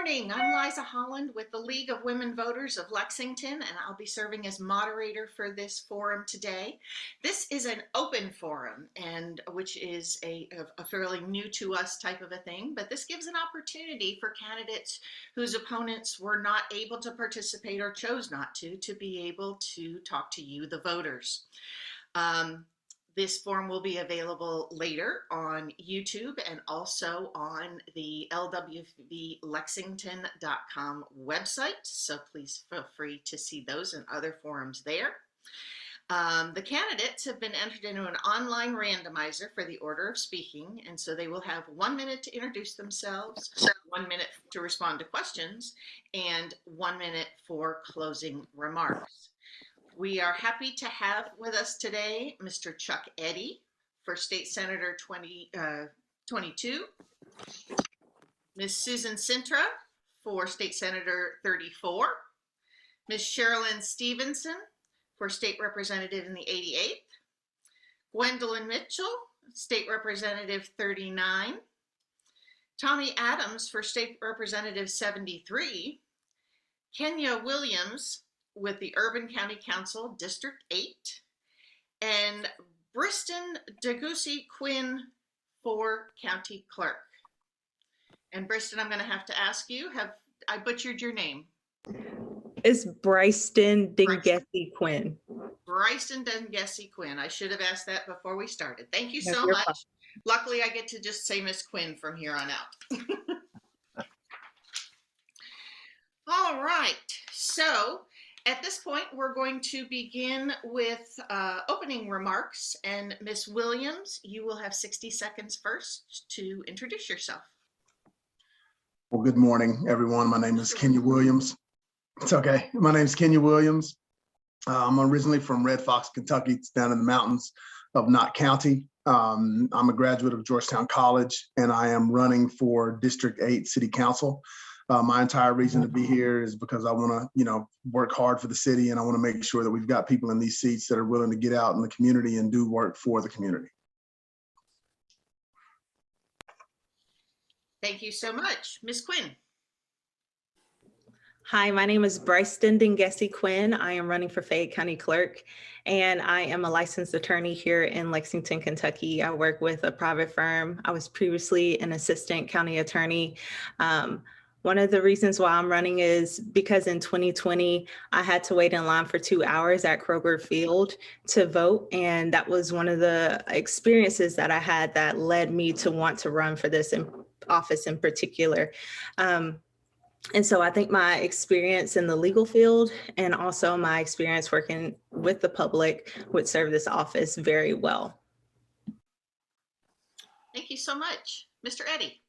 morning. I'm Liza Holland with the League of Women Voters of Lexington, and I'll be serving as moderator for this forum today. This is an open forum, and which is a fairly new to us type of a thing, but this gives an opportunity for candidates whose opponents were not able to participate or chose not to be able to talk to you, the voters. This forum will be available later on YouTube and also on the LWV Lexington.com website. So please feel free to see those and other forums there. The candidates have been entered into an online randomizer for the order of speaking, and so they will have 1 minute to introduce themselves, 1 minute to respond to questions, and 1 minute for closing remarks. We are happy to have with us today Mr. Chuck Eddy for State Senator 22, Ms. Susan Cintra for State Senator 34, Ms. Cherlynn Stevenson for State Representative in the 88th, Gwendolyn Mitchell, State Representative 39, Tommy Adams for State Representative 73, Kenya Williams with the Urban County Council, District 8, and Brystin Denguessi Kwin for County Clerk. And Brystin, I'm going to have to ask you, have I butchered your name? It's Brystin Denguessi Kwin. Brystin Denguessi Kwin. I should have asked that before we started. Thank you so much. Fine. Luckily, I get to just say Miss Kwin from here on out. All right. So at this point, we're going to begin with opening remarks. And Ms. Williams, you will have 60 seconds first to introduce yourself. Well, good morning, everyone. My name is Kenya Williams. It's okay. My name is Kenya Williams. I'm originally from Red Fox, Kentucky. It's down in the mountains of Knott County. I'm a graduate of Georgetown College, and I am running for District 8 City Council. My entire reason to be here is because I want to, work hard for the city, and I want to make sure that we've got people in these seats that are willing to get out in the community and do work for the community. Thank you so much. Ms. Kwin. Hi, my name is Brystin Denguessi Kwin. I am running for Fayette County Clerk, and I am a licensed attorney here in Lexington, Kentucky. I work with a private firm. I was previously an assistant county attorney. One of the reasons why I'm running is because in 2020, I had to wait in line for 2 hours at Kroger Field to vote. And that was one of the experiences that I had that led me to want to run for this office in particular. And so I think my experience in the legal field and also my experience working with the public would serve this office very well. Thank you so much. Mr. Eddy.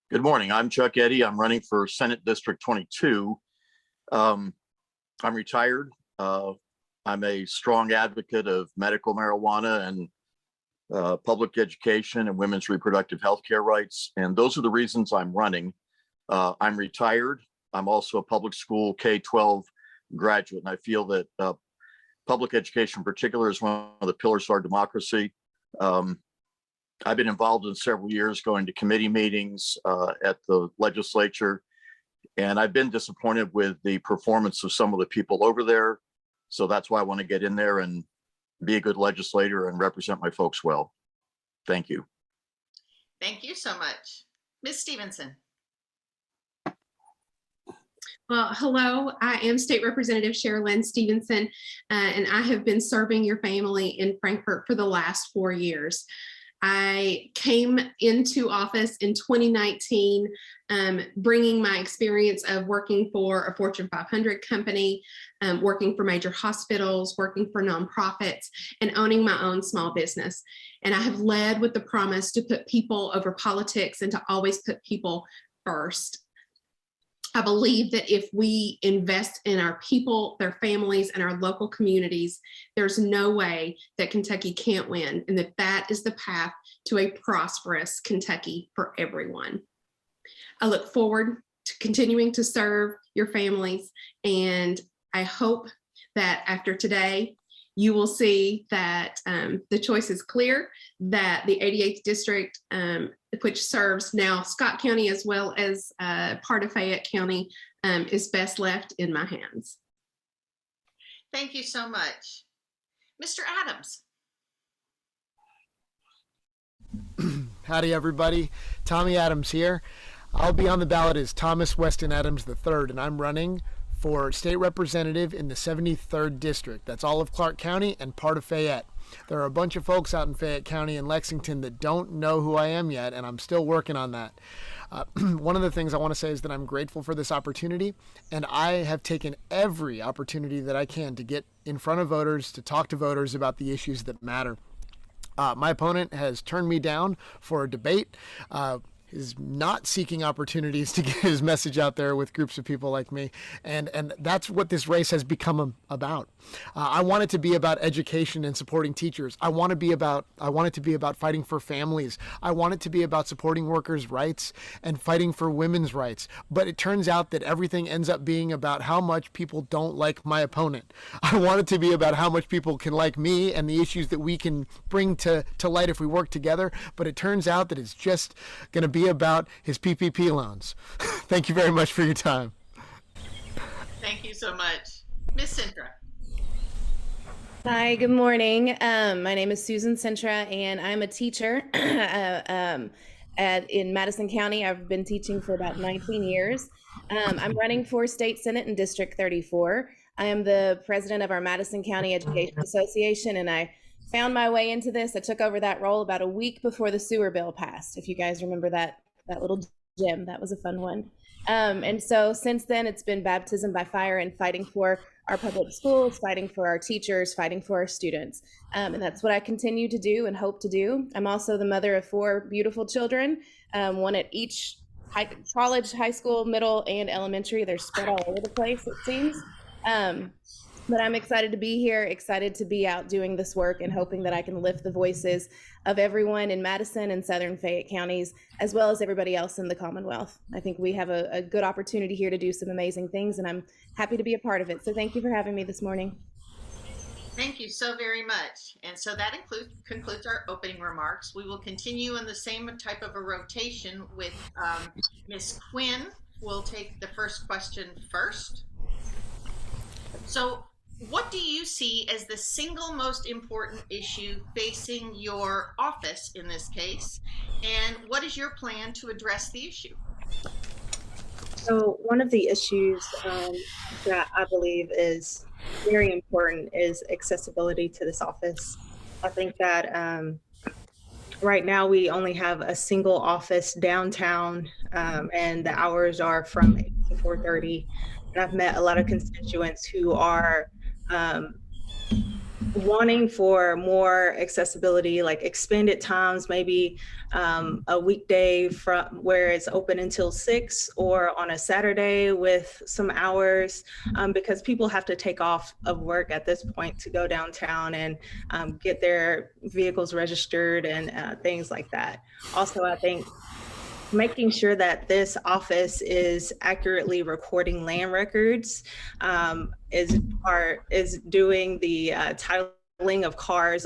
Good morning. I'm Chuck Eddy. I'm running for Senate District 22. I'm retired. I'm a strong advocate of medical marijuana and public education and women's reproductive health care rights. And those are the reasons I'm running. I'm retired. I'm also a public school K-12 graduate, and I feel that public education in particular is one of the pillars of our democracy. I've been involved in several years going to committee meetings at the legislature, and I've been disappointed with the performance of some of the people over there. So that's why I want to get in there and be a good legislator and represent my folks well. Thank you. Thank you so much. Ms. Stevenson. Well, hello, I am State Representative Cherlynn Stevenson, and I have been serving your family in Frankfort for the last 4 years. I came into office in 2019, bringing my experience of working for a Fortune 500 company, working for major hospitals, working for nonprofits, and owning my own small business. And I have led with the promise to put people over politics and to always put people first. I believe that if we invest in our people, their families, and our local communities, there's no way that Kentucky can't win, and that is the path to a prosperous Kentucky for everyone. I look forward to continuing to serve your families, and I hope that after today, you will see that the choice is clear, that the 88th District which serves now Scott County as well as part of Fayette County, is best left in my hands. Thank you so much. Mr. Adams. Howdy, everybody. Tommy Adams here. I'll be on the ballot as Thomas Weston Adams III, and I'm running for state representative in the 73rd district. That's all of Clark County and part of Fayette. There are a bunch of folks out in Fayette County and Lexington that don't know who I am yet, and I'm still working on that. One of the things I want to say is that I'm grateful for this opportunity, and I have taken every opportunity that I can to get in front of voters, to talk to voters about the issues that matter. My opponent has turned me down for a debate. Is not seeking opportunities to get his message out there with groups of people like me, and that's what this race has become about. I want it to be about education and supporting teachers. I want it to be about fighting for families. I want it to be about supporting workers' rights and fighting for women's rights. But it turns out that everything ends up being about how much people don't like my opponent. I want it to be about how much people can like me and the issues that we can bring to light if we work together. But it turns out that it's just going to be about his PPP loans. Thank you very much for your time. Thank you so much. Miss Cintra. Hi, good morning. My name is Susan Cintra, and I'm a teacher in Madison County. I've been teaching for about 19 years. I'm running for State Senate in District 34. I am the president of our Madison County Education Association, and I found my way into this. I took over that role about a week before the sewer bill passed. If you guys remember that little gym, that was a fun one. And so since then, it's been baptism by fire and fighting for our public schools, fighting for our teachers, fighting for our students. And that's what I continue to do and hope to do. I'm also the mother of 4 beautiful children, one at each college, high school, middle, and elementary. They're spread all over the place, it seems. But I'm excited to be here, excited to be out doing this work and hoping that I can lift the voices of everyone in Madison and Southern Fayette counties, as well as everybody else in the Commonwealth. I think we have a good opportunity here to do some amazing things, and I'm happy to be a part of it. So thank you for having me this morning. Thank you so very much. And so that concludes our opening remarks. We will continue in the same type of a rotation with Ms. Kwin. We'll take the first question first. So what do you see as the single most important issue facing your office in this case? And what is your plan to address the issue? So one of the issues that I believe is very important is accessibility to this office. I think that right now we only have a single office downtown, and the hours are from 8 to 4:30. And I've met a lot of constituents who are wanting for more accessibility, like expanded times, maybe a weekday from where it's open until 6, or on a Saturday with some hours, because people have to take off of work at this point to go downtown and get their vehicles registered and things like that. Also, I think making sure that this office is accurately recording land records, is doing the titling of cars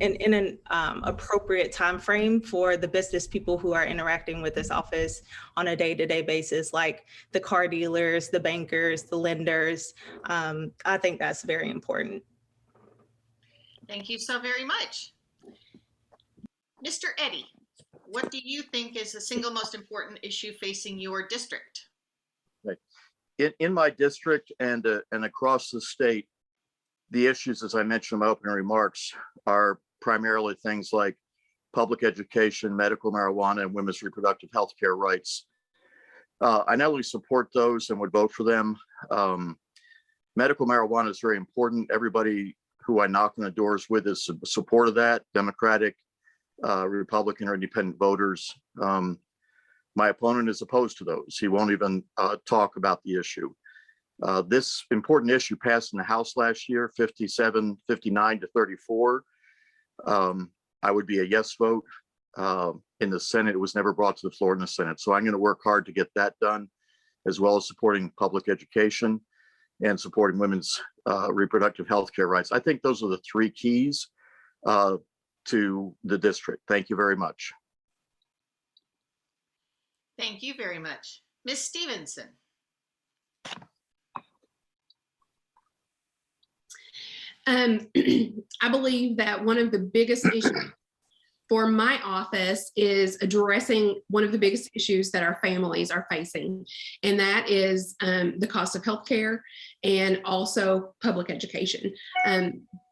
in an appropriate time frame for the business people who are interacting with this office on a day-to-day basis, like the car dealers, the bankers, the lenders. I think that's very important. Thank you so very much. Mr. Eddy, what do you think is the single most important issue facing your district? In my district and across the state, the issues, as I mentioned in my opening remarks, are primarily things like public education, medical marijuana, and women's reproductive health care rights. I not only support those and would vote for them. Medical marijuana is very important. Everybody who I knock on the doors with is support of that, Democratic, Republican, or independent voters. My opponent is opposed to those. He won't even talk about the issue. This important issue passed in the House last year, 59 to 34. I would be a yes vote. In the Senate, it was never brought to the floor in the Senate. So I'm going to work hard to get that done, as well as supporting public education and supporting women's reproductive health care rights. I think those are the 3 keys to the district. Thank you very much. Thank you very much. Ms. Stevenson. I believe that one of the biggest issues for my office is addressing one of the biggest issues that our families are facing, and that is the cost of healthcare and also public education.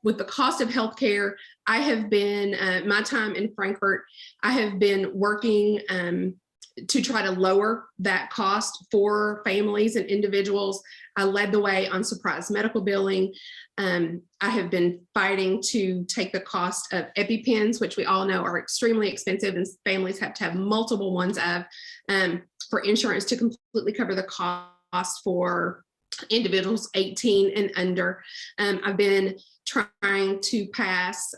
With the cost of healthcare, I have been, my time in Frankfurt, I have been working to try to lower that cost for families and individuals. I led the way on surprise medical billing. I have been fighting to take the cost of EpiPens, which we all know are extremely expensive and families have to have multiple ones of, for insurance to completely cover the cost for individuals 18 and under. I've been trying to pass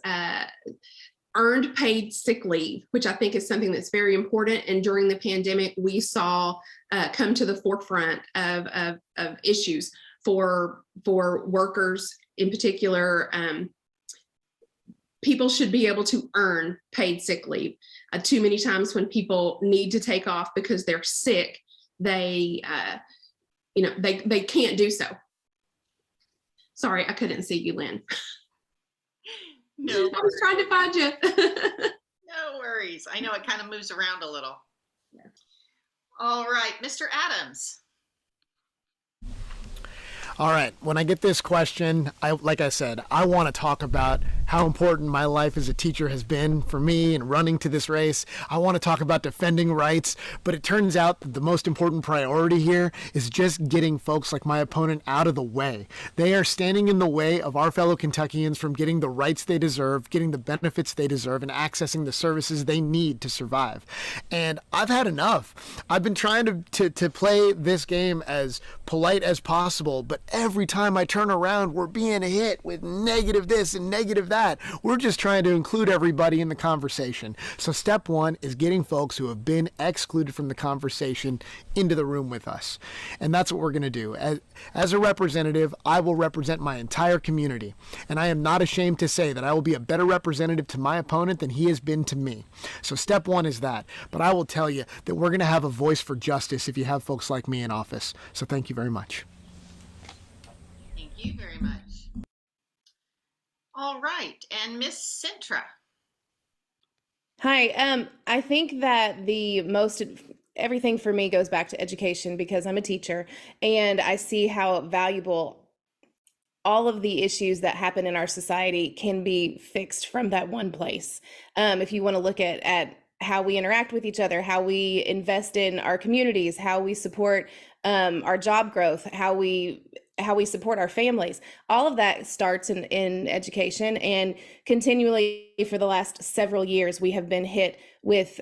earned paid sick leave, which I think is something that's very important. And during the pandemic, we saw come to the forefront of issues for workers in particular. People should be able to earn paid sick leave. Too many times when people need to take off because they're sick, they can't do so. Sorry, I couldn't see you, Lynn. No, I was trying to find you. no worries. I know it kind of moves around a little. Yeah. All right, Mr. Adams. All right, when I get this question, like I said, I want to talk about how important my life as a teacher has been for me and running to this race. I want to talk about defending rights, but it turns out that the most important priority here is just getting folks like my opponent out of the way. They are standing in the way of our fellow Kentuckians from getting the rights they deserve, getting the benefits they deserve, and accessing the services they need to survive. And I've had enough. I've been trying to play this game as polite as possible, but every time I turn around, we're being hit with negative this and negative that. We're just trying to include everybody in the conversation. So step one is getting folks who have been excluded from the conversation into the room with us. And that's what we're going to do. As a representative, I will represent my entire community. And I am not ashamed to say that I will be a better representative to my opponent than he has been to me. So step one is that. But I will tell you that we're going to have a voice for justice if you have folks like me in office. So thank you very much. Thank you very much. All right, and Miss Cintra. Hi, I think that everything for me goes back to education because I'm a teacher and I see how valuable all of the issues that happen in our society can be fixed from that one place. If you want to look at how we interact with each other, how we invest in our communities, how we support our job growth, how we support our families, all of that starts in education. And continually for the last several years, we have been hit with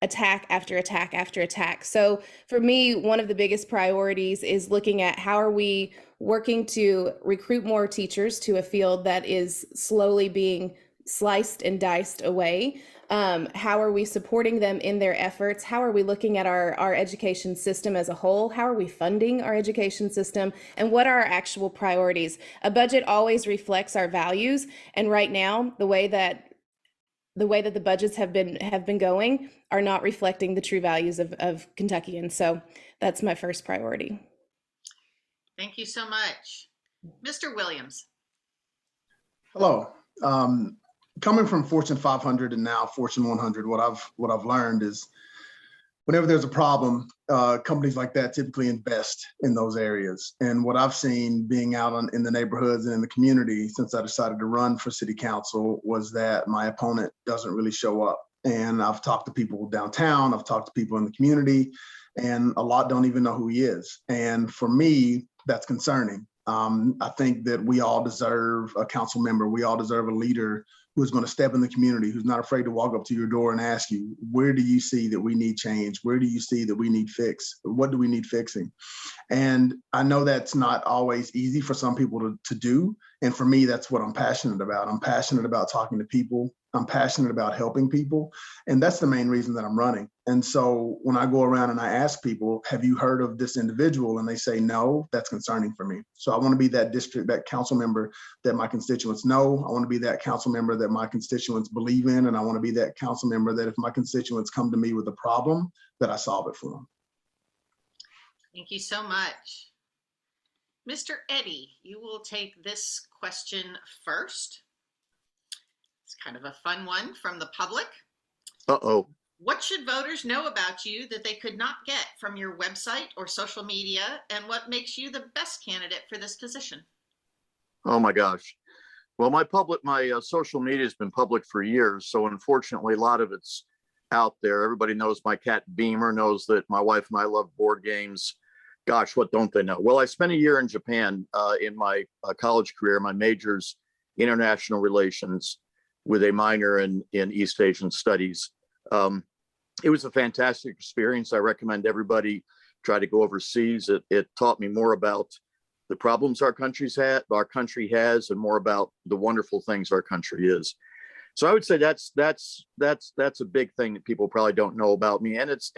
attack after attack after attack. So for me, one of the biggest priorities is looking at how are we working to recruit more teachers to a field that is slowly being sliced and diced away. How are we supporting them in their efforts? How are we looking at our education system as a whole? How are we funding our education system? And what are our actual priorities? A budget always reflects our values. And right now, the way that the budgets have been going are not reflecting the true values of Kentuckians. So that's my first priority. Thank you so much. Mr. Williams. Hello. Coming from Fortune 500 and now Fortune 100, what I've learned is whenever there's a problem, companies like that typically invest in those areas. And what I've seen being out in the neighborhoods and in the community since I decided to run for city council was that my opponent doesn't really show up. And I've talked to people downtown, I've talked to people in the community, and a lot don't even know who he is. And for me, that's concerning. I think that we all deserve a council member. We all deserve a leader who's going to step in the community, who's not afraid to walk up to your door and ask you, where do you see that we need change? Where do you see that we need fix? What do we need fixing? And I know that's not always easy for some people to do. And for me, that's what I'm passionate about. I'm passionate about talking to people. I'm passionate about helping people. And that's the main reason that I'm running. And so when I go around and I ask people, have you heard of this individual? And they say, no, that's concerning for me. So I want to be that that council member that my constituents know. I want to be that council member that my constituents believe in. And I want to be that council member that if my constituents come to me with a problem, that I solve it for them. Thank you so much. Mr. Eddy, you will take this question first. It's kind of a fun one from the public. Uh-oh. What should voters know about you that they could not get from your website or social media, and what makes you the best candidate for this position? Oh my gosh. Well, my social media has been public for years. So unfortunately, a lot of it's out there. Everybody knows my cat Beamer, knows that my wife and I love board games. Gosh, what don't they know? Well, I spent a year in Japan in my college career. My major's international relations with a minor in East Asian studies. It was a fantastic experience. I recommend everybody try to go overseas. It taught me more about the problems our country has, and more about the wonderful things our country is. So I would say that's a big thing that people probably don't know about me, and it's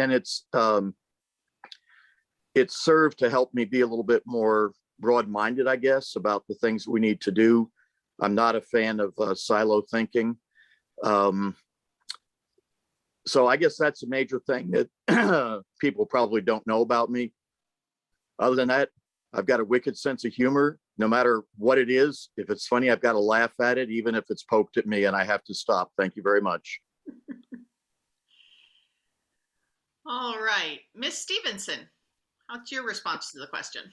served to help me be a little bit more broad-minded, I guess, about the things we need to do. I'm not a fan of silo thinking. So I guess that's a major thing that people probably don't know about me. Other than that, I've got a wicked sense of humor. No matter what it is, if it's funny, I've got to laugh at it, even if it's poked at me and I have to stop. Thank you very much. All right, Miss Stevenson, what's your response to the question?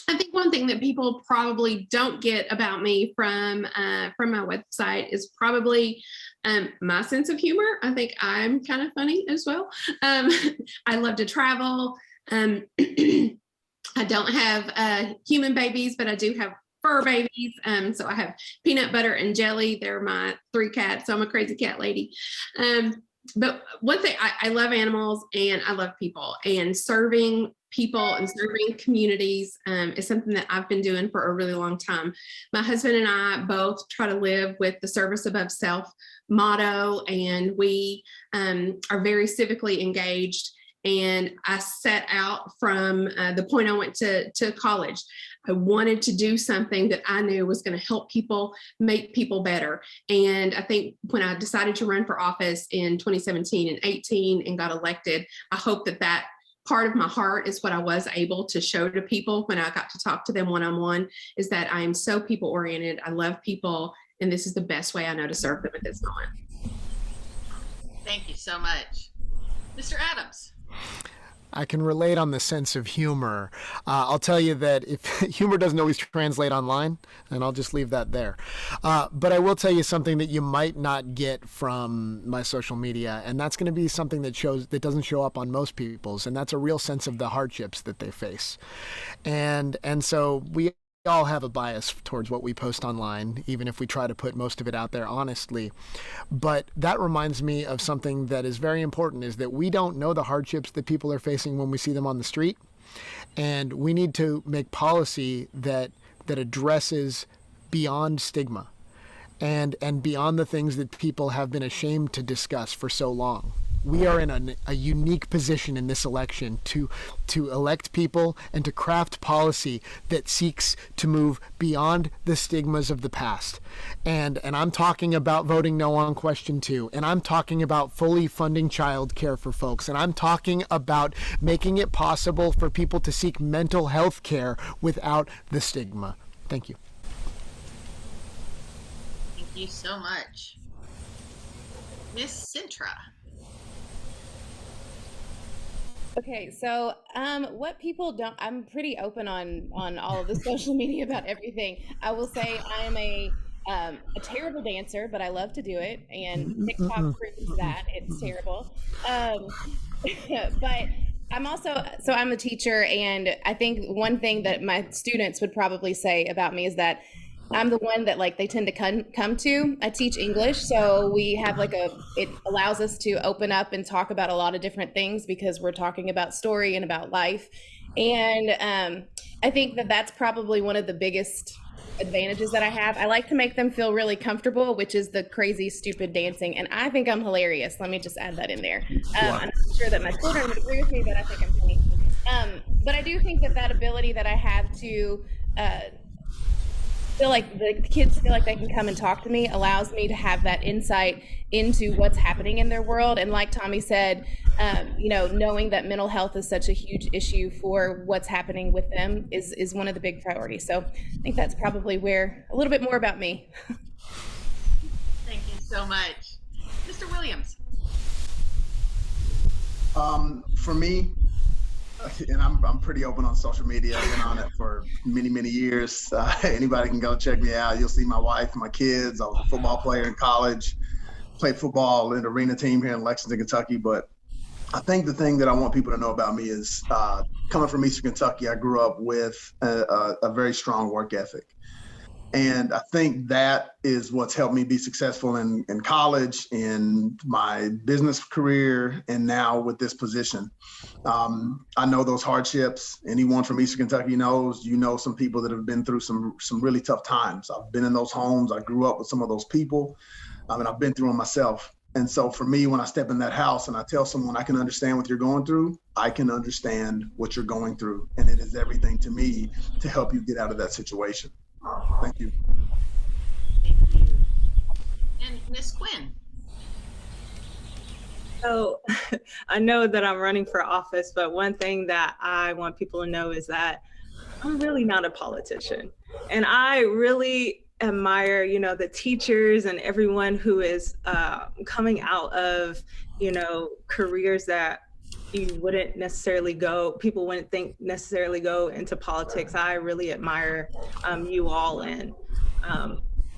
I think one thing that people probably don't get about me from my website is probably my sense of humor. I think I'm kind of funny as well. I love to travel. I don't have human babies, but I do have fur babies. So I have peanut butter and jelly. They're my 3 cats. So I'm a crazy cat lady. But one thing, I love animals and I love people, and serving people and serving communities is something that I've been doing for a really long time. My husband and I both try to live with the service above self motto, and we are very civically engaged. And I set out from the point I went to college. I wanted to do something that I knew was going to help people, make people better. And I think when I decided to run for office in 2017 and 18 and got elected, I hope that part of my heart is what I was able to show to people when I got to talk to them one-on-one, is that I am so people-oriented. I love people, and this is the best way I know to serve them at this moment. Thank you so much. Mr. Adams. I can relate on the sense of humor. I'll tell you that if humor doesn't always translate online, and I'll just leave that there. But I will tell you something that you might not get from my social media, and that's going to be something that doesn't show up on most people's, and that's a real sense of the hardships that they face. And so we all have a bias towards what we post online, even if we try to put most of it out there honestly. But that reminds me of something that is very important, is that we don't know the hardships that people are facing when we see them on the street. And we need to make policy that addresses beyond stigma and beyond the things that people have been ashamed to discuss for so long. We are in a unique position in this election to elect people and to craft policy that seeks to move beyond the stigmas of the past. And I'm talking about voting no on question 2. And I'm talking about fully funding child care for folks. And I'm talking about making it possible for people to seek mental health care without the stigma. Thank you. Thank you so much. Miss Cintra. Okay, so what people don't, I'm pretty open on all of the social media about everything. I will say I am a terrible dancer, but I love to do it, and TikTok proves that it's terrible. But I'm a teacher, and I think one thing that my students would probably say about me is that I'm the one that they tend to come to. I teach English, so we have it allows us to open up and talk about a lot of different things because we're talking about story and about life. And I think that that's probably one of the biggest advantages that I have. I like to make them feel really comfortable, which is the crazy, stupid dancing. And I think I'm hilarious. Let me just add that in there. I'm not sure that my children would agree with me, but I think I'm funny. But I do think that ability that I have to feel like the kids feel like they can come and talk to me allows me to have that insight into what's happening in their world. And like Tommy said, knowing that mental health is such a huge issue for what's happening with them is one of the big priorities. So I think that's probably where a little bit more about me. Thank you so much. Mr. Williams. For me, and I'm pretty open on social media. I've been on it for many, many years. Anybody can go check me out. You'll see my wife, my kids. I was a football player in college, played football in the arena team here in Lexington, Kentucky. But I think the thing that I want people to know about me is coming from Eastern Kentucky, I grew up with a very strong work ethic. And I think that is what's helped me be successful in college, in my business career, and now with this position. I know those hardships. Anyone from Eastern Kentucky knows, some people that have been through some really tough times. I've been in those homes. I grew up with some of those people, and I've been through them myself. And so for me, when I step in that house and I tell someone I can understand what you're going through, I can understand what you're going through. And it is everything to me to help you get out of that situation. Thank you. Thank you. And Ms. Kwin. So I know that I'm running for office, but one thing that I want people to know is that I'm really not a politician. And I really admire, the teachers and everyone who is coming out of, careers that people wouldn't think necessarily go into politics. I really admire you all, and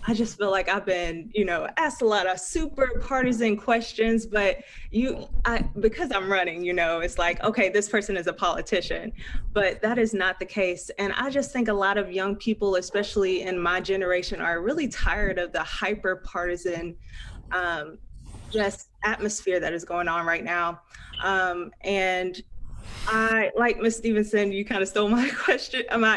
I just feel like I've been, asked a lot of super partisan questions, but because I'm running, it's like, okay, this person is a politician, but that is not the case. And I just think a lot of young people, especially in my generation, are really tired of the hyper partisan just atmosphere that is going on right now. And I, like Ms. Stevenson, you kind of stole my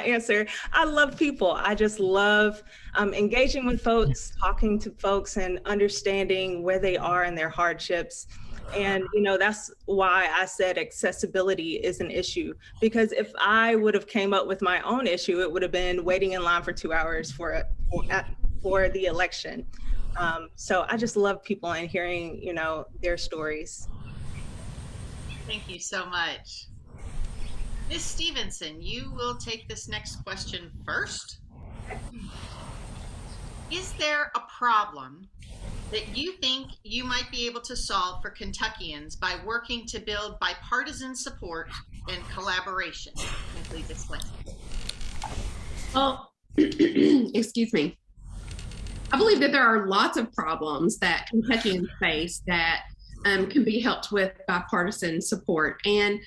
answer. I love people. I just love engaging with folks, talking to folks, and understanding where they are in their hardships. And, that's why I said accessibility is an issue, because if I would have came up with my own issue, it would have been waiting in line for 2 hours for the election. So I just love people and hearing, their stories. Thank you so much. Ms. Stevenson, you will take this next question first. Is there a problem that you think you might be able to solve for Kentuckians by working to build bipartisan support and collaboration? Complete explain. Well, excuse me. I believe that there are lots of problems that Kentuckians face that can be helped with bipartisan support. And,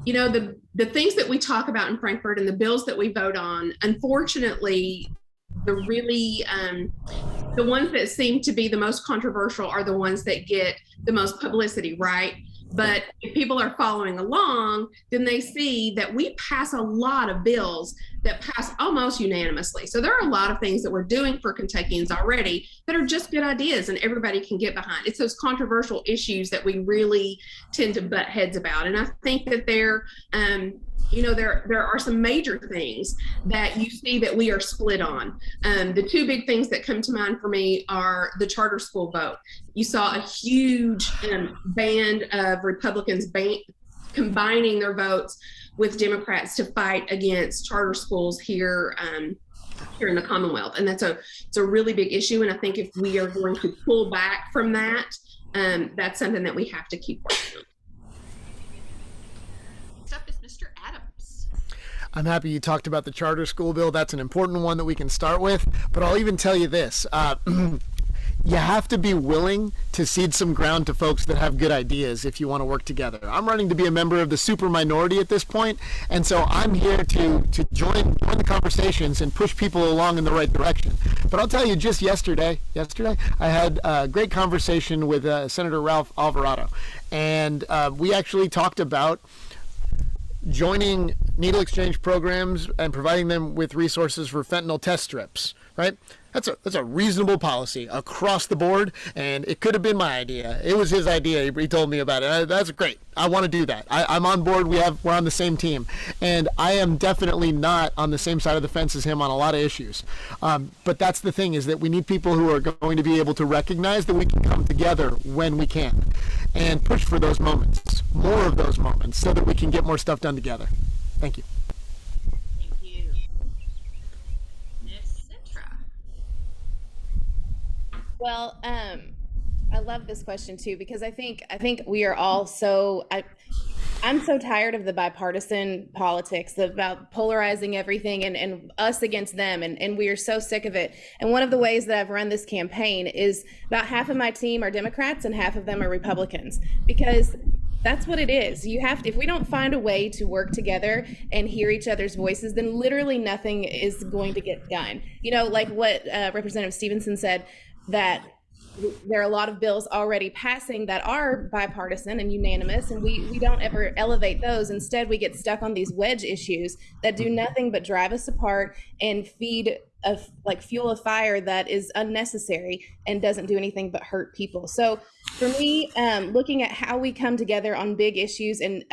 the things that we talk about in Frankfort and the bills that we vote on, unfortunately, the ones that seem to be the most controversial are the ones that get the most publicity, right? But if people are following along, then they see that we pass a lot of bills that pass almost unanimously. So there are a lot of things that we're doing for Kentuckians already that are just good ideas and everybody can get behind. It's those controversial issues that we really tend to butt heads about. And I think that there are some major things that you see that we are split on. The two big things that come to mind for me are the charter school vote. You saw a huge band of Republicans combining their votes with Democrats to fight against charter schools here in the Commonwealth. And it's a really big issue. And I think if we are going to pull back from that, that's something that we have to keep working on. I'm happy you talked about the charter school bill. That's an important one that we can start with. But I'll even tell you this. You have to be willing to cede some ground to folks that have good ideas if you want to work together. I'm running to be a member of the super minority at this point, and so I'm here to join the conversations and push people along in the right direction. But I'll tell you, just yesterday, I had a great conversation with Senator Ralph Alvarado, and we actually talked about joining needle exchange programs and providing them with resources for fentanyl test strips, right? That's a reasonable policy across the board, and it could have been my idea. It was his idea. He told me about it. That's great. I want to do that. I'm on board. We're on the same team, and I am definitely not on the same side of the fence as him on a lot of issues. But that's the thing, is that we need people who are going to be able to recognize that we can come together when we can, and push for those moments, more of those moments, so that we can get more stuff done together. Thank you. Thank you. Miss Cintra. Well, I love this question too, because I think we are all I'm so tired of the bipartisan politics about polarizing everything and us against them, and we are so sick of it. And one of the ways that I've run this campaign is about half of my team are Democrats and half of them are Republicans, because that's what it is. You have to, if we don't find a way to work together and hear each other's voices, then literally nothing is going to get done. You know, like what Representative Stevenson said, that there are a lot of bills already passing that are bipartisan and unanimous, and we don't ever elevate those. Instead, we get stuck on these wedge issues that do nothing but drive us apart and feed fuel a fire that is unnecessary and doesn't do anything but hurt people. So for me, looking at how we come together on big issues, and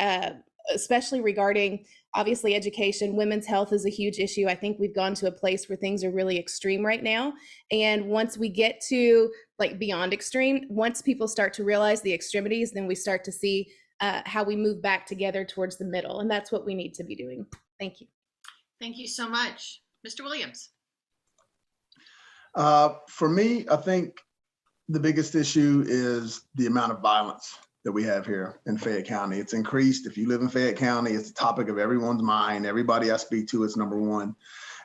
especially regarding obviously education, women's health is a huge issue. I think we've gone to a place where things are really extreme right now. And once we get to beyond extreme, once people start to realize the extremities, then we start to see how we move back together towards the middle. And that's what we need to be doing. Thank you. Thank you so much. Mr. Williams. For me, I think the biggest issue is the amount of violence that we have here in Fayette County. It's increased. If you live in Fayette County, it's a topic of everyone's mind. Everybody I speak to, it's number one.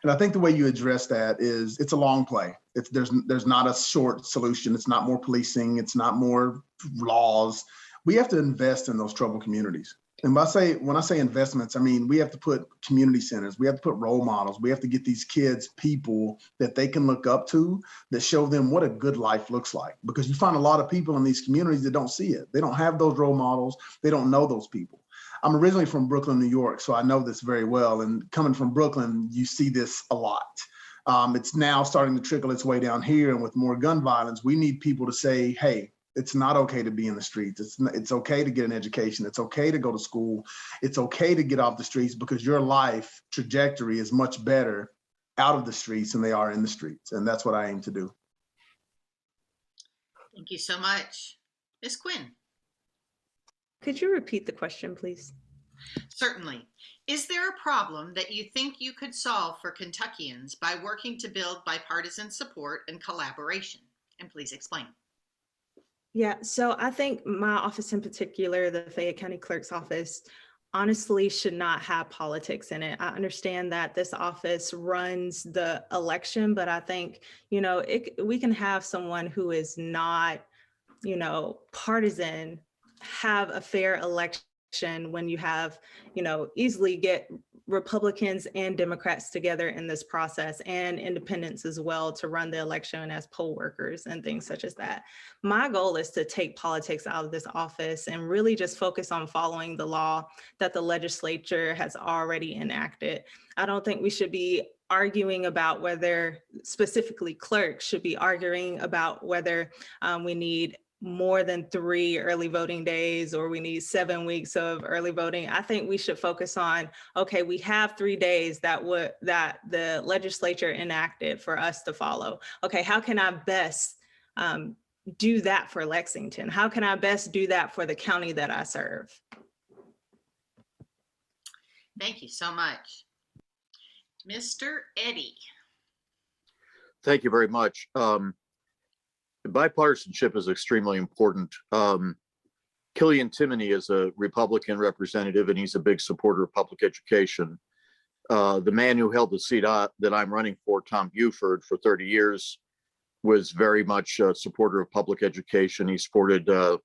And I think the way you address that is it's a long play. There's not a short solution. It's not more policing. It's not more laws. We have to invest in those troubled communities. And when I say investments, I mean, we have to put community centers, we have to put role models, we have to get these kids people that they can look up to, that show them what a good life looks like. Because you find a lot of people in these communities that don't see it. They don't have those role models. They don't know those people. I'm originally from Brooklyn, New York, so I know this very well. And coming from Brooklyn, you see this a lot. It's now starting to trickle its way down here. And with more gun violence, we need people to say, hey, it's not okay to be in the streets. It's okay to get an education. It's okay to go to school. It's okay to get off the streets, because your life trajectory is much better out of the streets than they are in the streets. And that's what I aim to do. Thank you so much. Ms. Kwin. Could you repeat the question, please? Certainly. Is there a problem that you think you could solve for Kentuckians by working to build bipartisan support and collaboration? And please explain. Yeah, so I think my office in particular, the Fayette County Clerk's office, honestly should not have politics in it. I understand that this office runs the election, but I think, we can have someone who is not, partisan have a fair election when you have, easily get Republicans and Democrats together in this process, and independents as well, to run the election as poll workers and things such as that. My goal is to take politics out of this office and really just focus on following the law that the legislature has already enacted. I don't think we should be arguing about whether, specifically clerks should be arguing about whether we need more than 3 early voting days or we need 7 weeks of early voting. I think we should focus on, okay, we have 3 days that the legislature enacted for us to follow. Okay, how can I best do that for Lexington? How can I best do that for the county that I serve? Thank you so much. Mr. Eddy. Thank you very much. Bipartisanship is extremely important. Killian Timoney is a Republican representative, and he's a big supporter of public education. The man who held the seat that I'm running for, Tom Buford, for 30 years, was very much a supporter of public education. He supported, the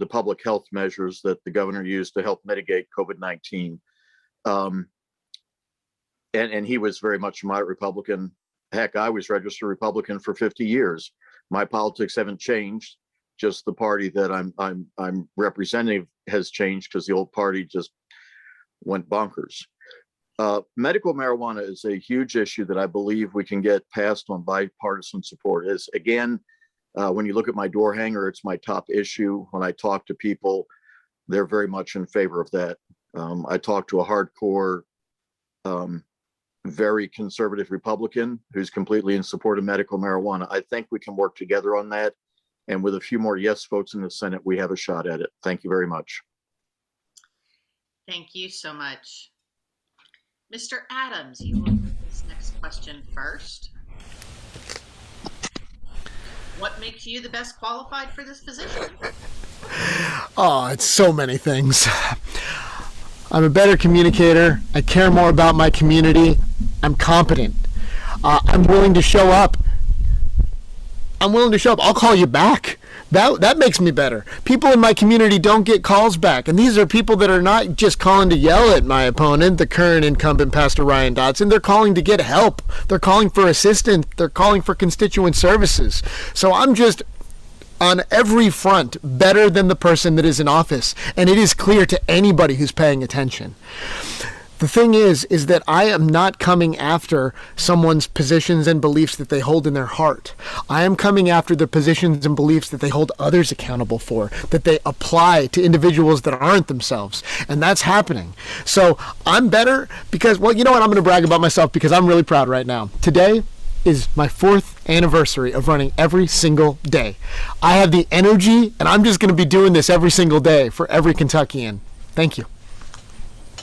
public health measures that the governor used to help mitigate COVID-19. And he was very much a moderate Republican. Heck, I was registered Republican for 50 years. My politics haven't changed. Just the party that I'm representing has changed, because the old party just went bonkers. Medical marijuana is a huge issue that I believe we can get passed on bipartisan support. Is again, when you look at my door hanger, it's my top issue. When I talk to people, they're very much in favor of that. I talked to a hardcore, very conservative Republican who's completely in support of medical marijuana. I think we can work together on that. And with a few more yes votes in the Senate, we have a shot at it. Thank you very much. Thank you so much. Mr. Adams, you will do this next question first. What makes you the best qualified for this position? Oh, it's so many things. I'm a better communicator. I care more about my community. I'm competent. I'm willing to show up. I'll call you back. That makes me better. People in my community don't get calls back. And these are people that are not just calling to yell at my opponent, the current incumbent, Pastor Ryan Dotson. They're calling to get help. They're calling for assistance. They're calling for constituent services. So I'm just on every front better than the person that is in office. And it is clear to anybody who's paying attention. The thing is that I am not coming after someone's positions and beliefs that they hold in their heart. I am coming after the positions and beliefs that they hold others accountable for, that they apply to individuals that aren't themselves. And that's happening. So I'm better because, well, you know what? I'm going to brag about myself because I'm really proud right now. Today is my 4th anniversary of running every single day. I have the energy, and I'm just going to be doing this every single day for every Kentuckian. Thank you.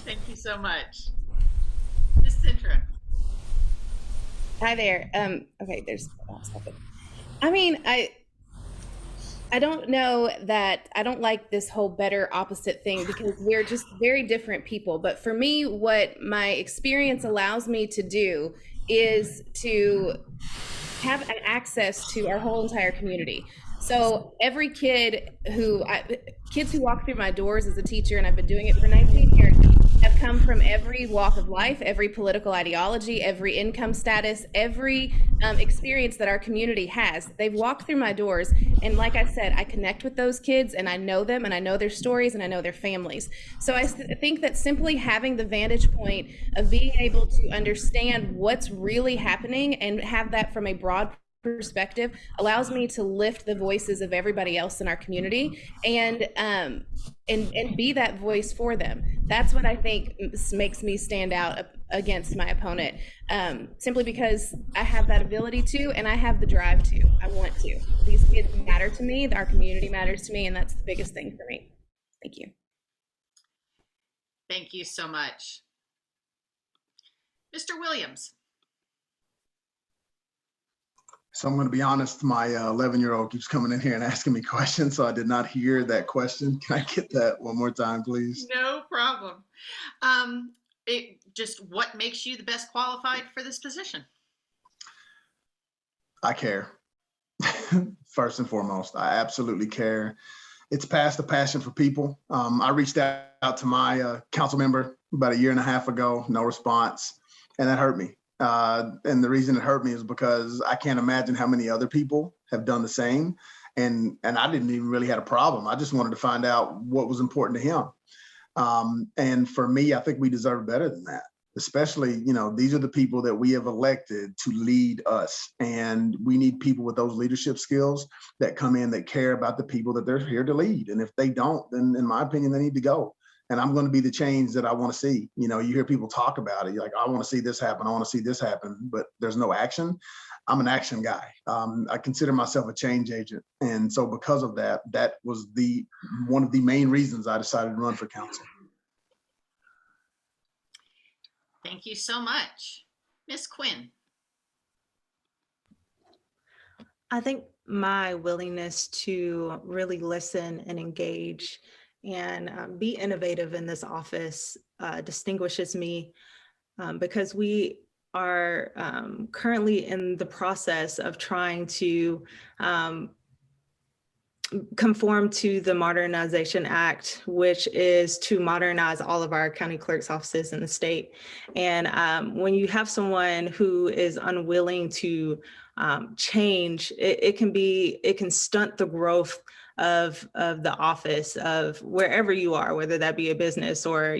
Thank you so much. Ms. Cintra. Hi there. Okay, there's I mean, I don't know that I don't like this whole better opposite thing because we're just very different people. But for me, what my experience allows me to do is to have an access to our whole entire community. So every kids who walk through my doors as a teacher, and I've been doing it for 19 years, have come from every walk of life, every political ideology, every income status, every experience that our community has. They've walked through my doors, and like I said, I connect with those kids, and I know them, and I know their stories, and I know their families. So I think that simply having the vantage point of being able to understand what's really happening and have that from a broad perspective allows me to lift the voices of everybody else in our community and be that voice for them. That's what I think makes me stand out against my opponent, simply because I have that ability to, and I have the drive to. I want to. These kids matter to me, our community matters to me, and that's the biggest thing for me. Thank you. Thank you so much. Mr. Williams. So I'm going to be honest, my 11-year-old keeps coming in here and asking me questions, so I did not hear that question. Can I get that one more time, please? No problem. What makes you the best qualified for this position? I care. First and foremost, I absolutely care. It's past the passion for people. I reached out to my council member about 1.5 years ago, no response, and that hurt me. And the reason it hurt me is because I can't imagine how many other people have done the same. And I didn't even really have a problem. I just wanted to find out what was important to him. And for me, I think we deserve better than that. Especially, these are the people that we have elected to lead us. And we need people with those leadership skills that come in, that care about the people that they're here to lead. And if they don't, then in my opinion, they need to go. And I'm going to be the change that I want to see. You hear people talk about it. You're like, I want to see this happen. I want to see this happen, but there's no action. I'm an action guy. I consider myself a change agent. And so because of that, that was one of the main reasons I decided to run for council. Thank you so much. Ms. Kwin. I think my willingness to really listen and engage and be innovative in this office distinguishes me because we are currently in the process of trying to conform to the Modernization Act, which is to modernize all of our county clerk's offices in the state. And when you have someone who is unwilling to change, it can stunt the growth of the office of wherever you are, whether that be a business or,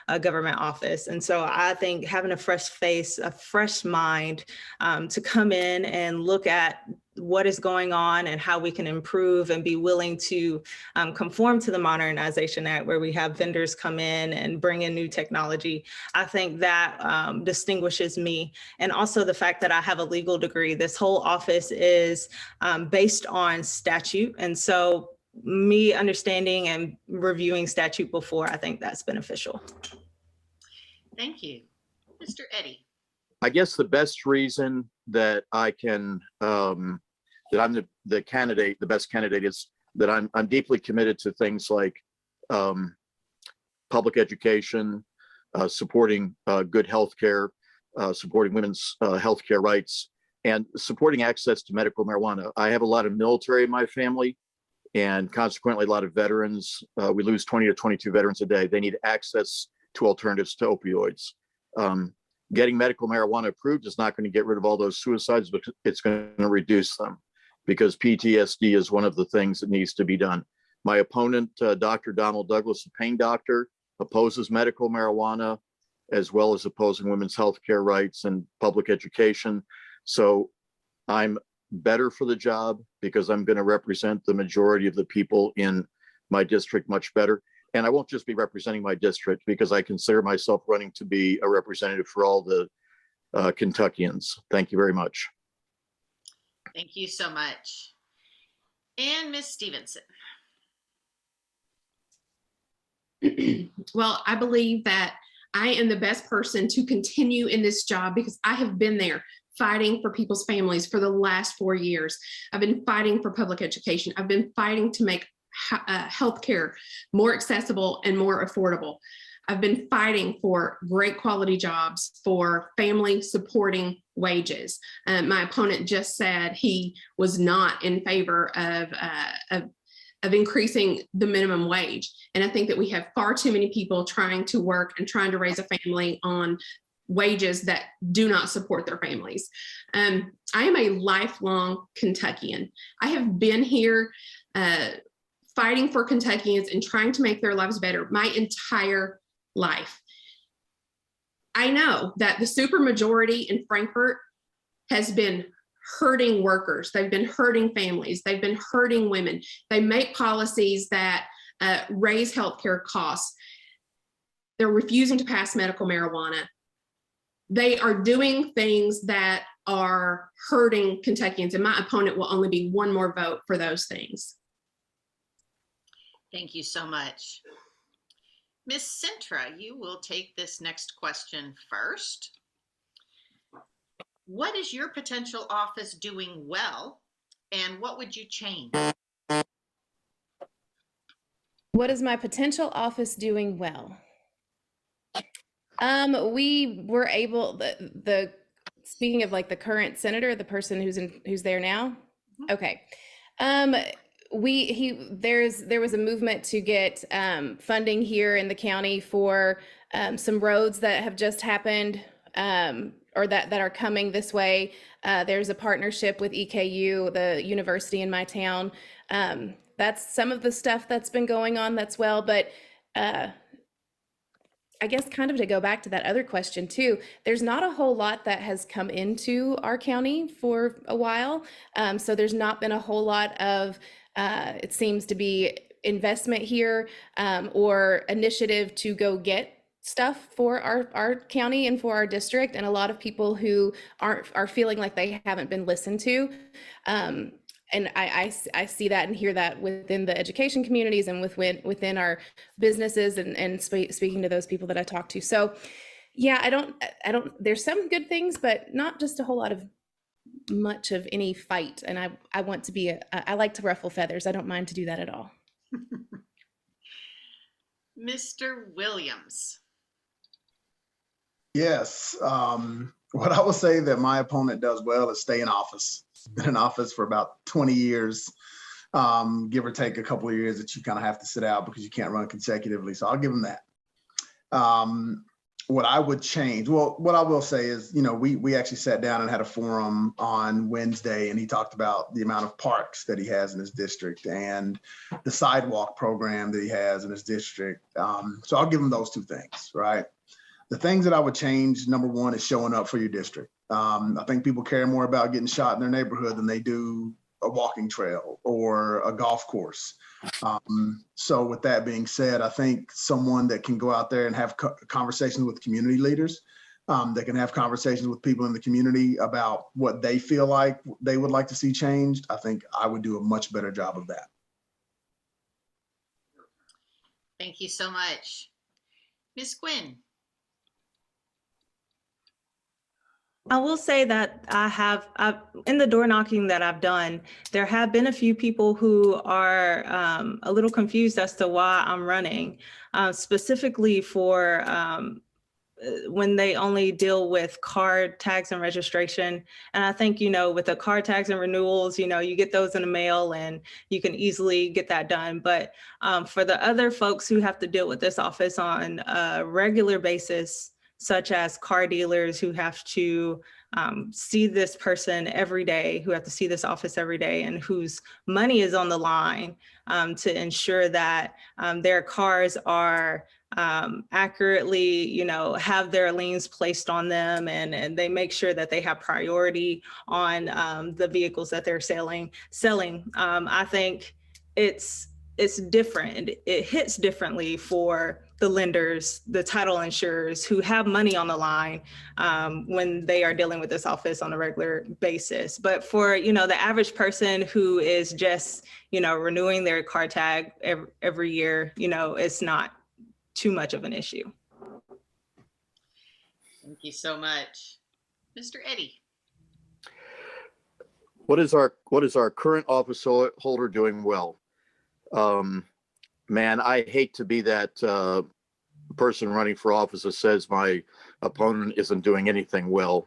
a government office. And so I think having a fresh face, a fresh mind to come in and look at what is going on and how we can improve and be willing to conform to the Modernization Act, where we have vendors come in and bring in new technology. I think that distinguishes me. And also the fact that I have a legal degree. This whole office is based on statute. And so me understanding and reviewing statute before, I think that's beneficial. Thank you. Mr. Eddy. I guess the best reason that I can, that I'm the candidate, the best candidate, is that I'm deeply committed to things like public education, supporting good healthcare, supporting women's healthcare rights, and supporting access to medical marijuana. I have a lot of military in my family, and consequently a lot of veterans. We lose 20 to 22 veterans a day. They need access to alternatives to opioids. Getting medical marijuana approved is not going to get rid of all those suicides, but it's going to reduce them, because PTSD is one of the things that needs to be done. My opponent, Dr. Donald Douglas, a pain doctor, opposes medical marijuana, as well as opposing women's health care rights and public education. So I'm better for the job because I'm going to represent the majority of the people in my district much better. And I won't just be representing my district, because I consider myself running to be a representative for all the Kentuckians. Thank you very much. Thank you so much. And Ms. Stevenson. Well, I believe that I am the best person to continue in this job because I have been there fighting for people's families for the last 4 years. I've been fighting for public education. I've been fighting to make healthcare more accessible and more affordable. I've been fighting for great quality jobs, for family supporting wages. My opponent just said he was not in favor of increasing the minimum wage. And I think that we have far too many people trying to work and trying to raise a family on wages that do not support their families. I am a lifelong Kentuckian. I have been here fighting for Kentuckians and trying to make their lives better my entire life. I know that the supermajority in Frankfort has been hurting workers. They've been hurting families. They've been hurting women. They make policies that raise healthcare costs. They're refusing to pass medical marijuana. They are doing things that are hurting Kentuckians, and my opponent will only be one more vote for those things. Thank you so much. Ms. Cintra, you will take this next question first. What is your potential office doing well, and what would you change? What is my potential office doing well? We were able, speaking of like the current senator, the person who's there now. Okay. There was a movement to get funding here in the county for some roads that have just happened or that are coming this way. There's a partnership with EKU, the university in my town. That's some of the stuff that's been going on that's well, but I guess kind of to go back to that other question too, there's not a whole lot that has come into our county for a while. So there's not been a whole lot of, it seems to be investment here or initiative to go get stuff for our county and for our district. And a lot of people who are feeling like they haven't been listened to. And I see that and hear that within the education communities and within our businesses and speaking to those people that I talk to. So yeah, I don't, there's some good things, but not just a whole lot of much of any fight. And I want to be, I like to ruffle feathers. I don't mind to do that at all. Mr. Williams. Yes. What I will say that my opponent does well is stay in office. Been in office for about 20 years, give or take a couple of years that you kind of have to sit out because you can't run consecutively. So I'll give him that. what I would change, well, what I will say is, we actually sat down and had a forum on Wednesday, and he talked about the amount of parks that he has in his district and the sidewalk program that he has in his district. So I'll give him those two things, right? The things that I would change, number one, is showing up for your district. I think people care more about getting shot in their neighborhood than they do a walking trail or a golf course. So with that being said, I think someone that can go out there and have conversations with community leaders, that can have conversations with people in the community about what they feel like they would like to see changed, I think I would do a much better job of that. Thank you so much. Ms. Kwin. I will say that I've in the door knocking that I've done, there have been a few people who are a little confused as to why I'm running, specifically for when they only deal with card tags and registration. And I think, with the card tags and renewals, you get those in the mail and you can easily get that done. But for the other folks who have to deal with this office on a regular basis, such as car dealers who have to see this person every day, who have to see this office every day, and whose money is on the line to ensure that their cars are accurately, have their liens placed on them, and they make sure that they have priority on the vehicles that they're selling. I think it's different. It hits differently for the lenders, the title insurers who have money on the line when they are dealing with this office on a regular basis. But for, the average person who is just, renewing their car tag every year, it's not too much of an issue. Thank you so much. Mr. Eddy. What is our current office holder doing well? Man, I hate to be that person running for office that says my opponent isn't doing anything well.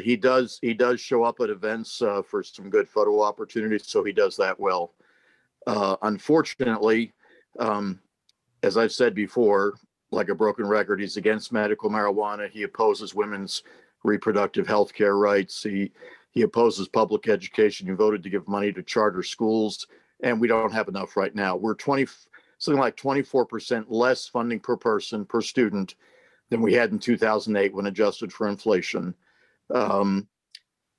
He does show up at events for some good photo opportunities, so he does that well. Unfortunately, as I've said before, like a broken record, he's against medical marijuana. He opposes women's reproductive health care rights. He opposes public education. He voted to give money to charter schools, and we don't have enough right now. We're something like 24% less funding per person per student than we had in 2008 when adjusted for inflation.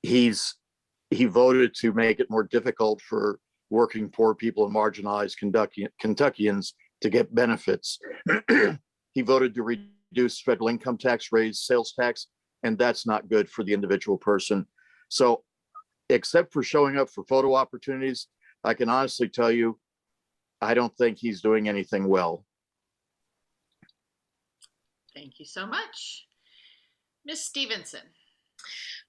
He voted to make it more difficult for working poor people and marginalized Kentuckians to get benefits. He voted to reduce federal income tax, raise sales tax, and that's not good for the individual person. So except for showing up for photo opportunities, I can honestly tell you, I don't think he's doing anything well. Thank you so much. Ms. Stevenson.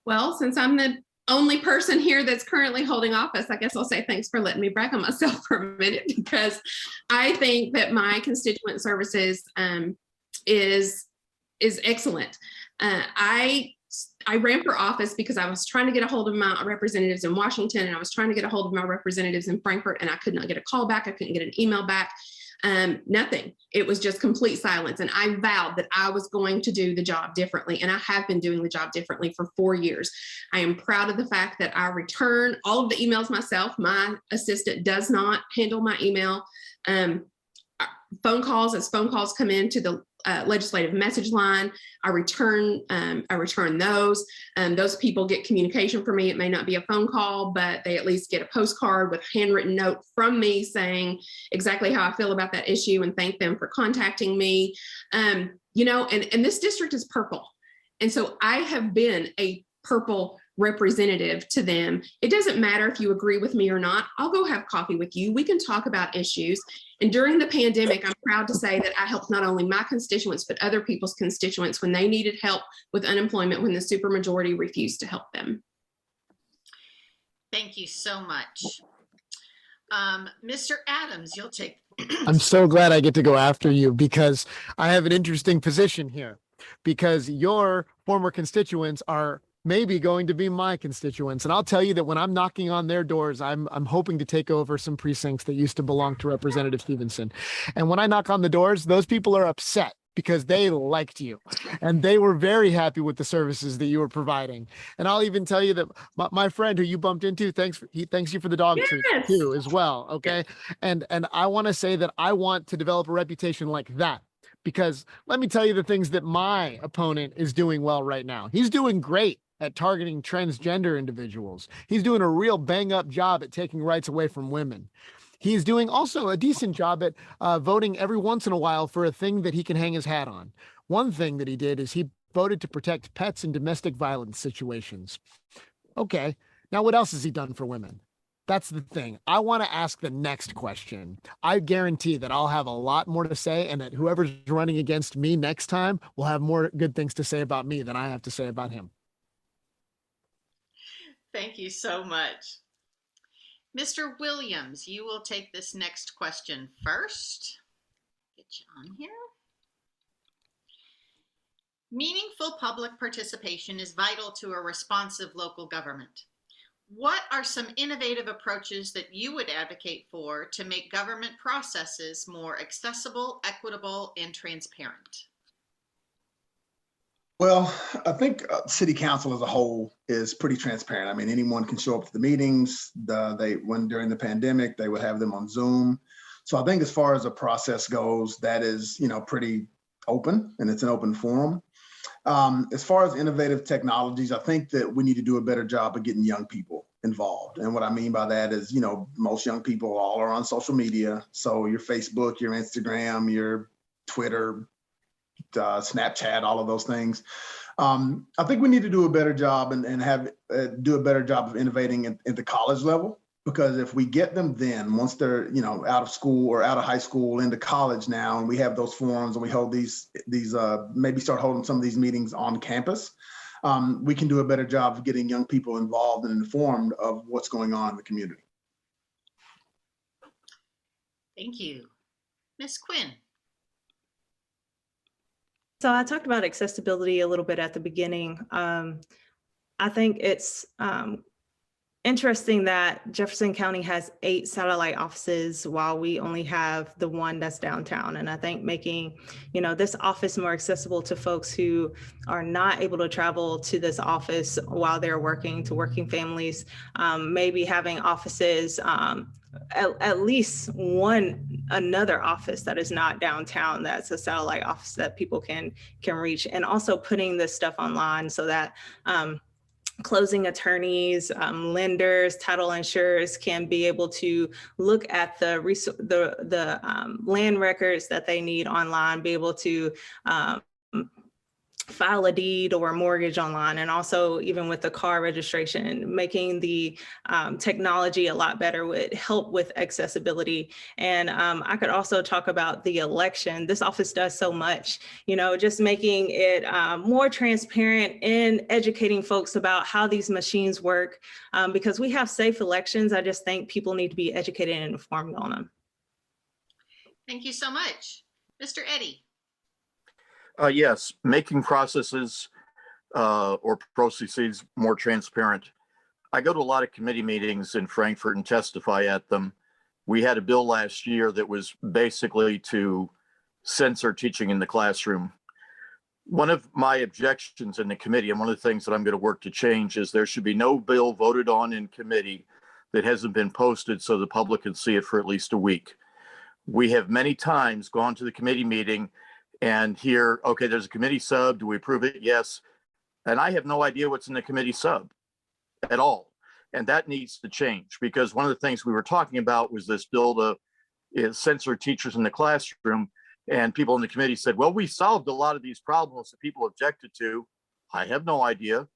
Well, since I'm the only person here that's currently holding office, I guess I'll say thanks for letting me brag on myself for a minute, because I think that my constituent services is excellent. I ran for office because I was trying to get a hold of my representatives in Washington, and I was trying to get a hold of my representatives in Frankfort, and I could not get a call back. I couldn't get an email back. Nothing. It was just complete silence. And I vowed that I was going to do the job differently. And I have been doing the job differently for 4 years. I am proud of the fact that I return all of the emails myself. My assistant does not handle my email. Phone calls, as phone calls come in to the legislative message line, I return those. Those people get communication from me. It may not be a phone call, but they at least get a postcard with a handwritten note from me saying exactly how I feel about that issue and thank them for contacting me. And this district is purple. And so I have been a purple representative to them. It doesn't matter if you agree with me or not. I'll go have coffee with you. We can talk about issues. And during the pandemic, I'm proud to say that I helped not only my constituents, but other people's constituents when they needed help with unemployment, when the supermajority refused to help them. Thank you so much. Mr. Adams, you'll take. I'm so glad I get to go after you, because I have an interesting position here, because your former constituents are maybe going to be my constituents. And I'll tell you that when I'm knocking on their doors, I'm hoping to take over some precincts that used to belong to Representative Stevenson. And when I knock on the doors, those people are upset because they liked you and they were very happy with the services that you were providing. And I'll even tell you that my friend who you bumped into, he thanks you for the dog treat Yes. too as well. Okay. And I want to say that I want to develop a reputation like that, because let me tell you the things that my opponent is doing well right now. He's doing great at targeting transgender individuals. He's doing a real bang up job at taking rights away from women. He's doing also a decent job at voting every once in a while for a thing that he can hang his hat on. One thing that he did is he voted to protect pets in domestic violence situations. Okay, now what else has he done for women? That's the thing. I want to ask the next question. I guarantee that I'll have a lot more to say, and that whoever's running against me next time will have more good things to say about me than I have to say about him. Thank you so much. Mr. Williams, you will take this next question first. Get you on here. Meaningful public participation is vital to a responsive local government. What are some innovative approaches that you would advocate for to make government processes more accessible, equitable, and transparent? Well, I think city council as a whole is pretty transparent. I mean, anyone can show up to the meetings. When during the pandemic, they would have them on Zoom. So I think as far as the process goes, that is, pretty open, and it's an open forum. As far as innovative technologies, I think that we need to do a better job of getting young people involved. And what I mean by that is, most young people all are on social media. So your Facebook, your Instagram, your Twitter, Snapchat, all of those things. I think we need to do a better job and do a better job of innovating at the college level, because if we get them then, once they're out of school or out of high school into college now, and we have those forums and we hold these maybe start holding some of these meetings on campus, we can do a better job of getting young people involved and informed of what's going on in the community. Thank you. Ms. Kwin. So I talked about accessibility a little bit at the beginning. I think it's interesting that Jefferson County has 8 satellite offices while we only have the one that's downtown. And I think making, this office more accessible to folks who are not able to travel to this office while they're working, to working families, maybe having offices, at least another office that is not downtown, that's a satellite office that people can reach, and also putting this stuff online so that closing attorneys, lenders, title insurers can be able to look at the land records that they need online, be able to file a deed or a mortgage online, and also even with the car registration, making the technology a lot better would help with accessibility. And I could also talk about the election. This office does so much, just making it more transparent and educating folks about how these machines work, because we have safe elections. I just think people need to be educated and informed on them. Thank you so much. Mr. Eddy. Yes, making processes or processes more transparent. I go to a lot of committee meetings in Frankfort and testify at them. We had a bill last year that was basically to censor teaching in the classroom. One of my objections in the committee, and one of the things that I'm going to work to change, is there should be no bill voted on in committee that hasn't been posted so the public can see it for at least a week. We have many times gone to the committee meeting and hear, okay, there's a committee sub, do we approve it? Yes. And I have no idea what's in the committee sub at all. And that needs to change, because one of the things we were talking about was this bill to censor teachers in the classroom. And people in the committee said, well, we solved a lot of these problems that people objected to. I have no idea.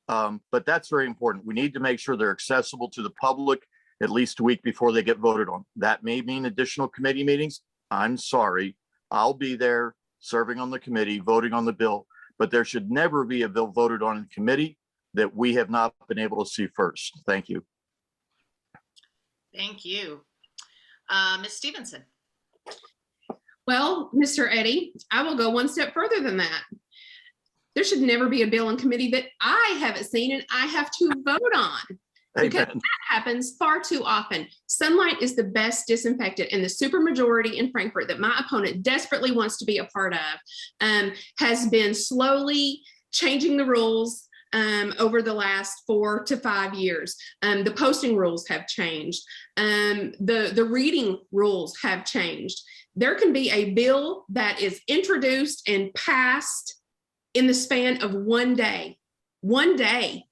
But that's very important. We need to make sure they're accessible to the public at least a week before they get voted on. That may mean additional committee meetings. I'm sorry. I'll be there serving on the committee, voting on the bill, but there should never be a bill voted on in committee that we have not been able to see first. Thank you. Thank you. Ms. Stevenson. Well, Mr. Eddy, I will go one step further than that. There should never be a bill in committee that I haven't seen and I have to vote on. Because Amen. that happens far too often. Sunlight is the best disinfectant, and the supermajority in Frankfort that my opponent desperately wants to be a part of has been slowly changing the rules over the last 4 to 5 years. The posting rules have changed. The reading rules have changed. There can be a bill that is introduced and passed in the span of one day. One day.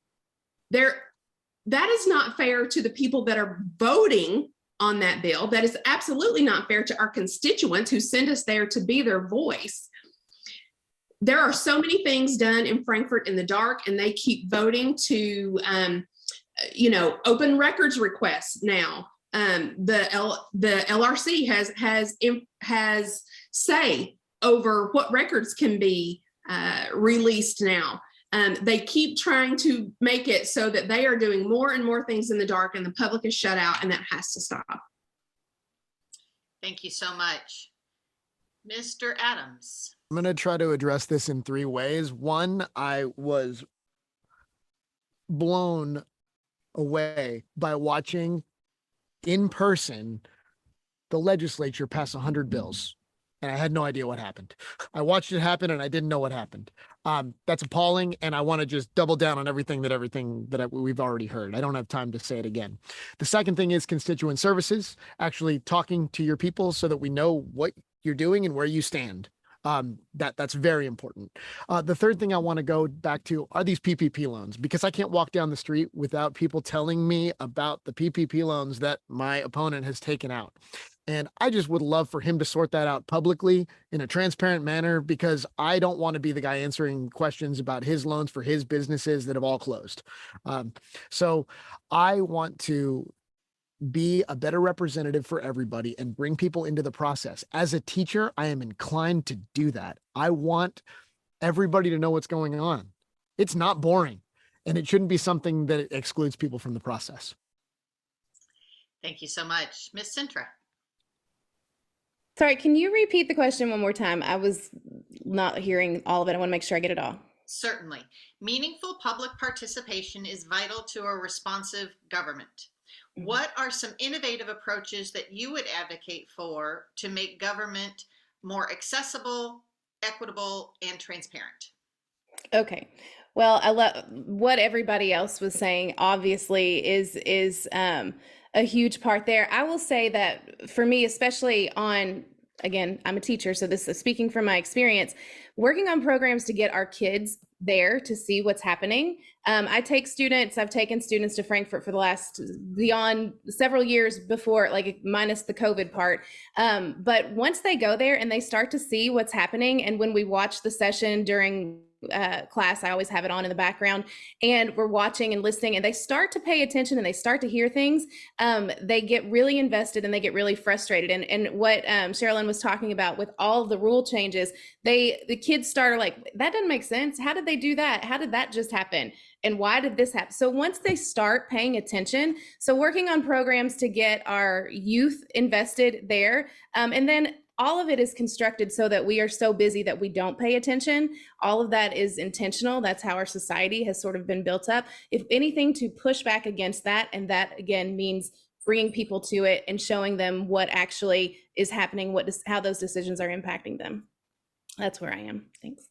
That is not fair to the people that are voting on that bill. That is absolutely not fair to our constituents who send us there to be their voice. There are so many things done in Frankfort in the dark, and they keep voting to, open records requests now. The LRC has say over what records can be released now. They keep trying to make it so that they are doing more and more things in the dark, and the public is shut out, and that has to stop. Thank you so much. Mr. Adams. I'm going to try to address this in 3 ways. One, I was blown away by watching in person the legislature pass 100 bills. And I had no idea what happened. I watched it happen and I didn't know what happened. That's appalling. And I want to just double down on everything that we've already heard. I don't have time to say it again. The second thing is constituent services, actually talking to your people so that we know what you're doing and where you stand. That's very important. The third thing I want to go back to are these PPP loans, because I can't walk down the street without people telling me about the PPP loans that my opponent has taken out. And I just would love for him to sort that out publicly in a transparent manner, because I don't want to be the guy answering questions about his loans for his businesses that have all closed. So I want to be a better representative for everybody and bring people into the process. As a teacher, I am inclined to do that. I want everybody to know what's going on. It's not boring, and it shouldn't be something that excludes people from the process. Thank you so much. Ms. Cintra. Sorry, can you repeat the question one more time? I was not hearing all of it. I want to make sure I get it all. Certainly. Meaningful public participation is vital to a responsive government. What are some innovative approaches that you would advocate for to make government more accessible, equitable, and transparent? Okay. Well, I love what everybody else was saying. Obviously, is a huge part there. I will say that for me, especially on, again, I'm a teacher, so this is speaking from my experience, working on programs to get our kids there to see what's happening. I've taken students to Frankfort for the last, beyond several years before, like minus the COVID part. But once they go there and they start to see what's happening, and when we watch the session during class, I always have it on in the background, and we're watching and listening, and they start to pay attention and they start to hear things, they get really invested and they get really frustrated. And what Cherlynn was talking about with all of the rule changes, the kids start like, that doesn't make sense. How did they do that? How did that just happen? And why did this happen? So once they start paying attention, so working on programs to get our youth invested there, and then all of it is constructed so that we are so busy that we don't pay attention. All of that is intentional. That's how our society has sort of been built up. If anything, to push back against that, and that again means bringing people to it and showing them what actually is happening, how those decisions are impacting them. That's where I am. Thanks.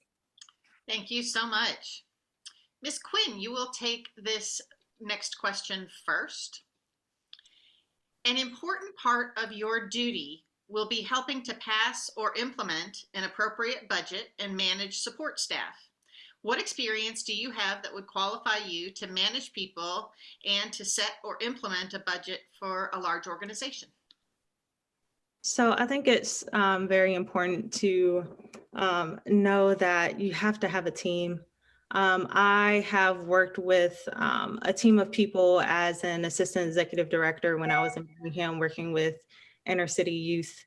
Thank you so much. Ms. Kwin, you will take this next question first. An important part of your duty will be helping to pass or implement an appropriate budget and manage support staff. What experience do you have that would qualify you to manage people and to set or implement a budget for a large organization? So I think it's very important to know that you have to have a team. I have worked with a team of people as an assistant executive director when I was in Birmingham working with inner city youth.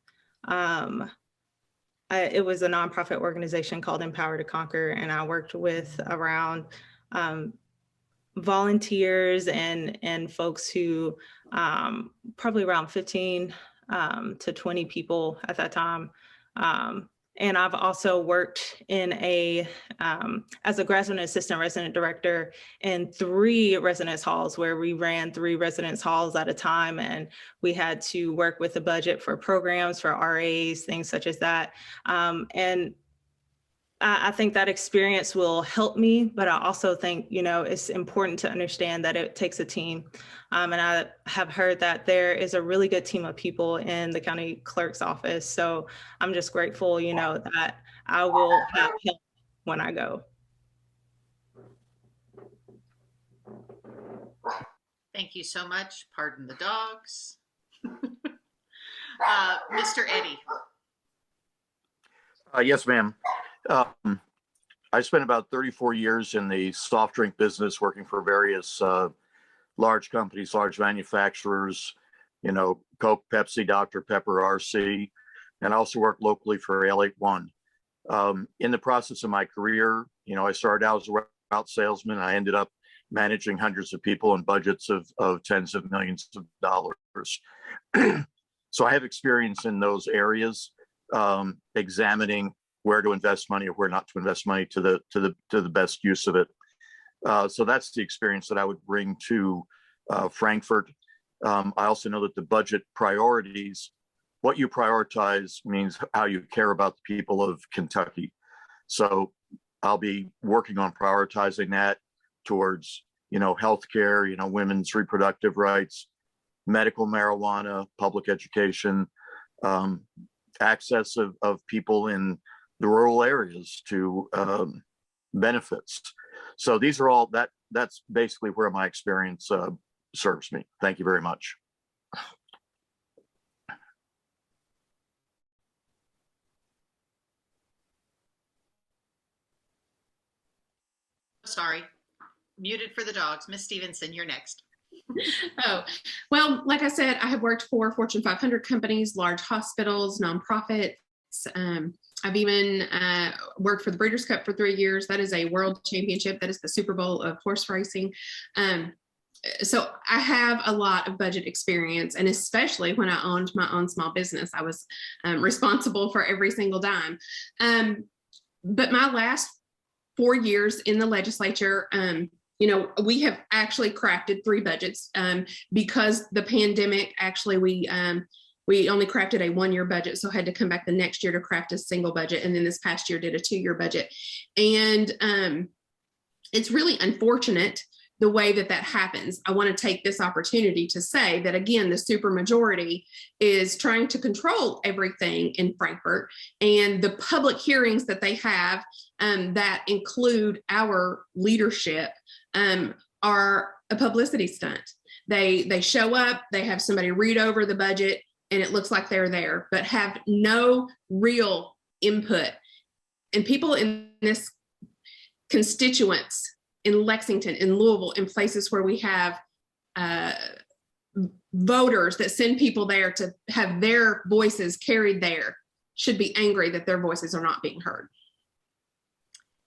It was a nonprofit organization called Empower to Conquer, and I worked with around volunteers and folks who probably around 15 to 20 people at that time. And I've also worked in as a graduate assistant resident director in 3 residence halls where we ran 3 residence halls at a time. And we had to work with the budget for programs, for RAs, things such as that. And I think that experience will help me, but I also think, it's important to understand that it takes a team. And I have heard that there is a really good team of people in the county clerk's office. So I'm just grateful, that I will have help when I go. Thank you so much. Pardon the dogs. Mr. Eddy. Yes, ma'am. I spent about 34 years in the soft drink business, working for various large companies, large manufacturers, Coke, Pepsi, Dr. Pepper, RC, and I also worked locally for L81. In the process of my career, I started out as a route salesman. I ended up managing hundreds of people and budgets of tens of millions of dollars. So I have experience in those areas, examining where to invest money or where not to invest money to the best use of it. So that's the experience that I would bring to Frankfort. I also know that the budget priorities, what you prioritize means how you care about the people of Kentucky. So I'll be working on prioritizing that towards, healthcare, women's reproductive rights, medical marijuana, public education, access of people in the rural areas to benefits. So these are all that's basically where my experience serves me. Thank you very much. Sorry, muted for the dogs. Miss Stevenson, you're next. Oh, well, like I said, I have worked for Fortune 500 companies, large hospitals, nonprofits. I've even worked for the Breeders' Cup for 3 years. That is a world championship. That is the Super Bowl of horse racing. So I have a lot of budget experience, and especially when I owned my own small business, I was responsible for every single dime. But my last 4 years in the legislature, we have actually crafted 3 budgets because the pandemic. Actually, we only crafted a 1-year budget, so had to come back the next year to craft a single budget, and then this past year did a 2-year budget. And it's really unfortunate the way that happens. I want to take this opportunity to say that, again, the supermajority is trying to control everything in Frankfort, and the public hearings that they have that include our leadership are a publicity stunt. They show up, they have somebody read over the budget, and it looks like they're there, but have no real input. And people in this constituents in Lexington, in Louisville, in places where we have voters that send people there to have their voices carried there, should be angry that their voices are not being heard.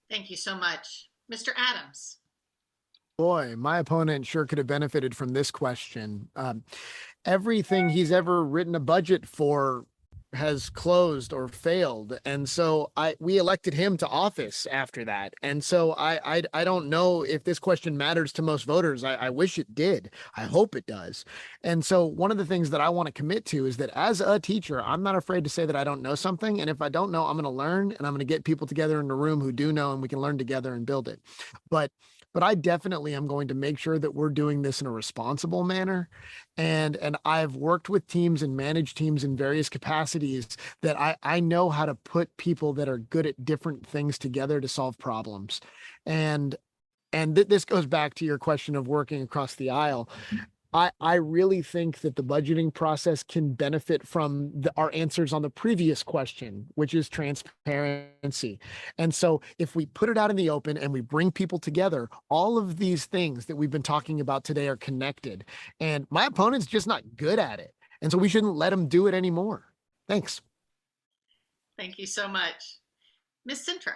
Thank you so much. Mr. Adams. Boy, my opponent sure could have benefited from this question. Everything he's ever written a budget for has closed or failed. And so we elected him to office after that. And so I don't know if this question matters to most voters. I wish it did. I hope it does. And so one of the things that I want to commit to is that as a teacher, I'm not afraid to say that I don't know something. And if I don't know, I'm going to learn, and I'm going to get people together in the room who do know, and we can learn together and build it. But I definitely am going to make sure that we're doing this in a responsible manner. And I've worked with teams and managed teams in various capacities that I know how to put people that are good at different things together to solve problems. And this goes back to your question of working across the aisle. I really think that the budgeting process can benefit from our answers on the previous question, which is transparency. And so if we put it out in the open and we bring people together, all of these things that we've been talking about today are connected. And my opponent's just not good at it. And so we shouldn't let him do it anymore. Thanks. Thank you so much. Ms. Cintra.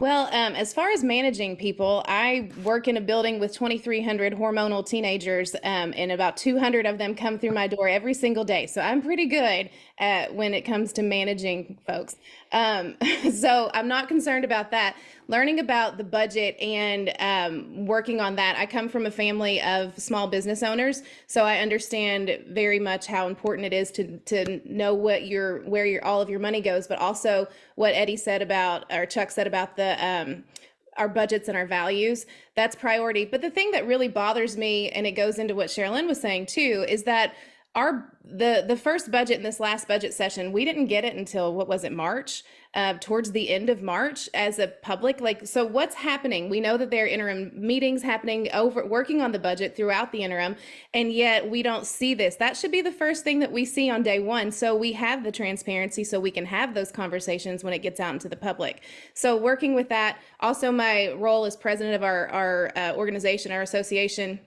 Well, as far as managing people, I work in a building with 2,300 hormonal teenagers, and about 200 of them come through my door every single day. So I'm pretty good at when it comes to managing folks. So I'm not concerned about that. Learning about the budget and working on that. I come from a family of small business owners, so I understand very much how important it is to know where all of your money goes, but also what Eddy said about, or Chuck said about the our budgets and our values. That's priority. But the thing that really bothers me, and it goes into what Cherlynn was saying too, is that the first budget in this last budget session, we didn't get it until, what was it, March? Towards the end of March as a public, so what's happening? We know that there are interim meetings happening working on the budget throughout the interim, and yet we don't see this. That should be the first thing that we see on day one, so we have the transparency, so we can have those conversations when it gets out into the public. So working with that, also my role as president of our organization, our association,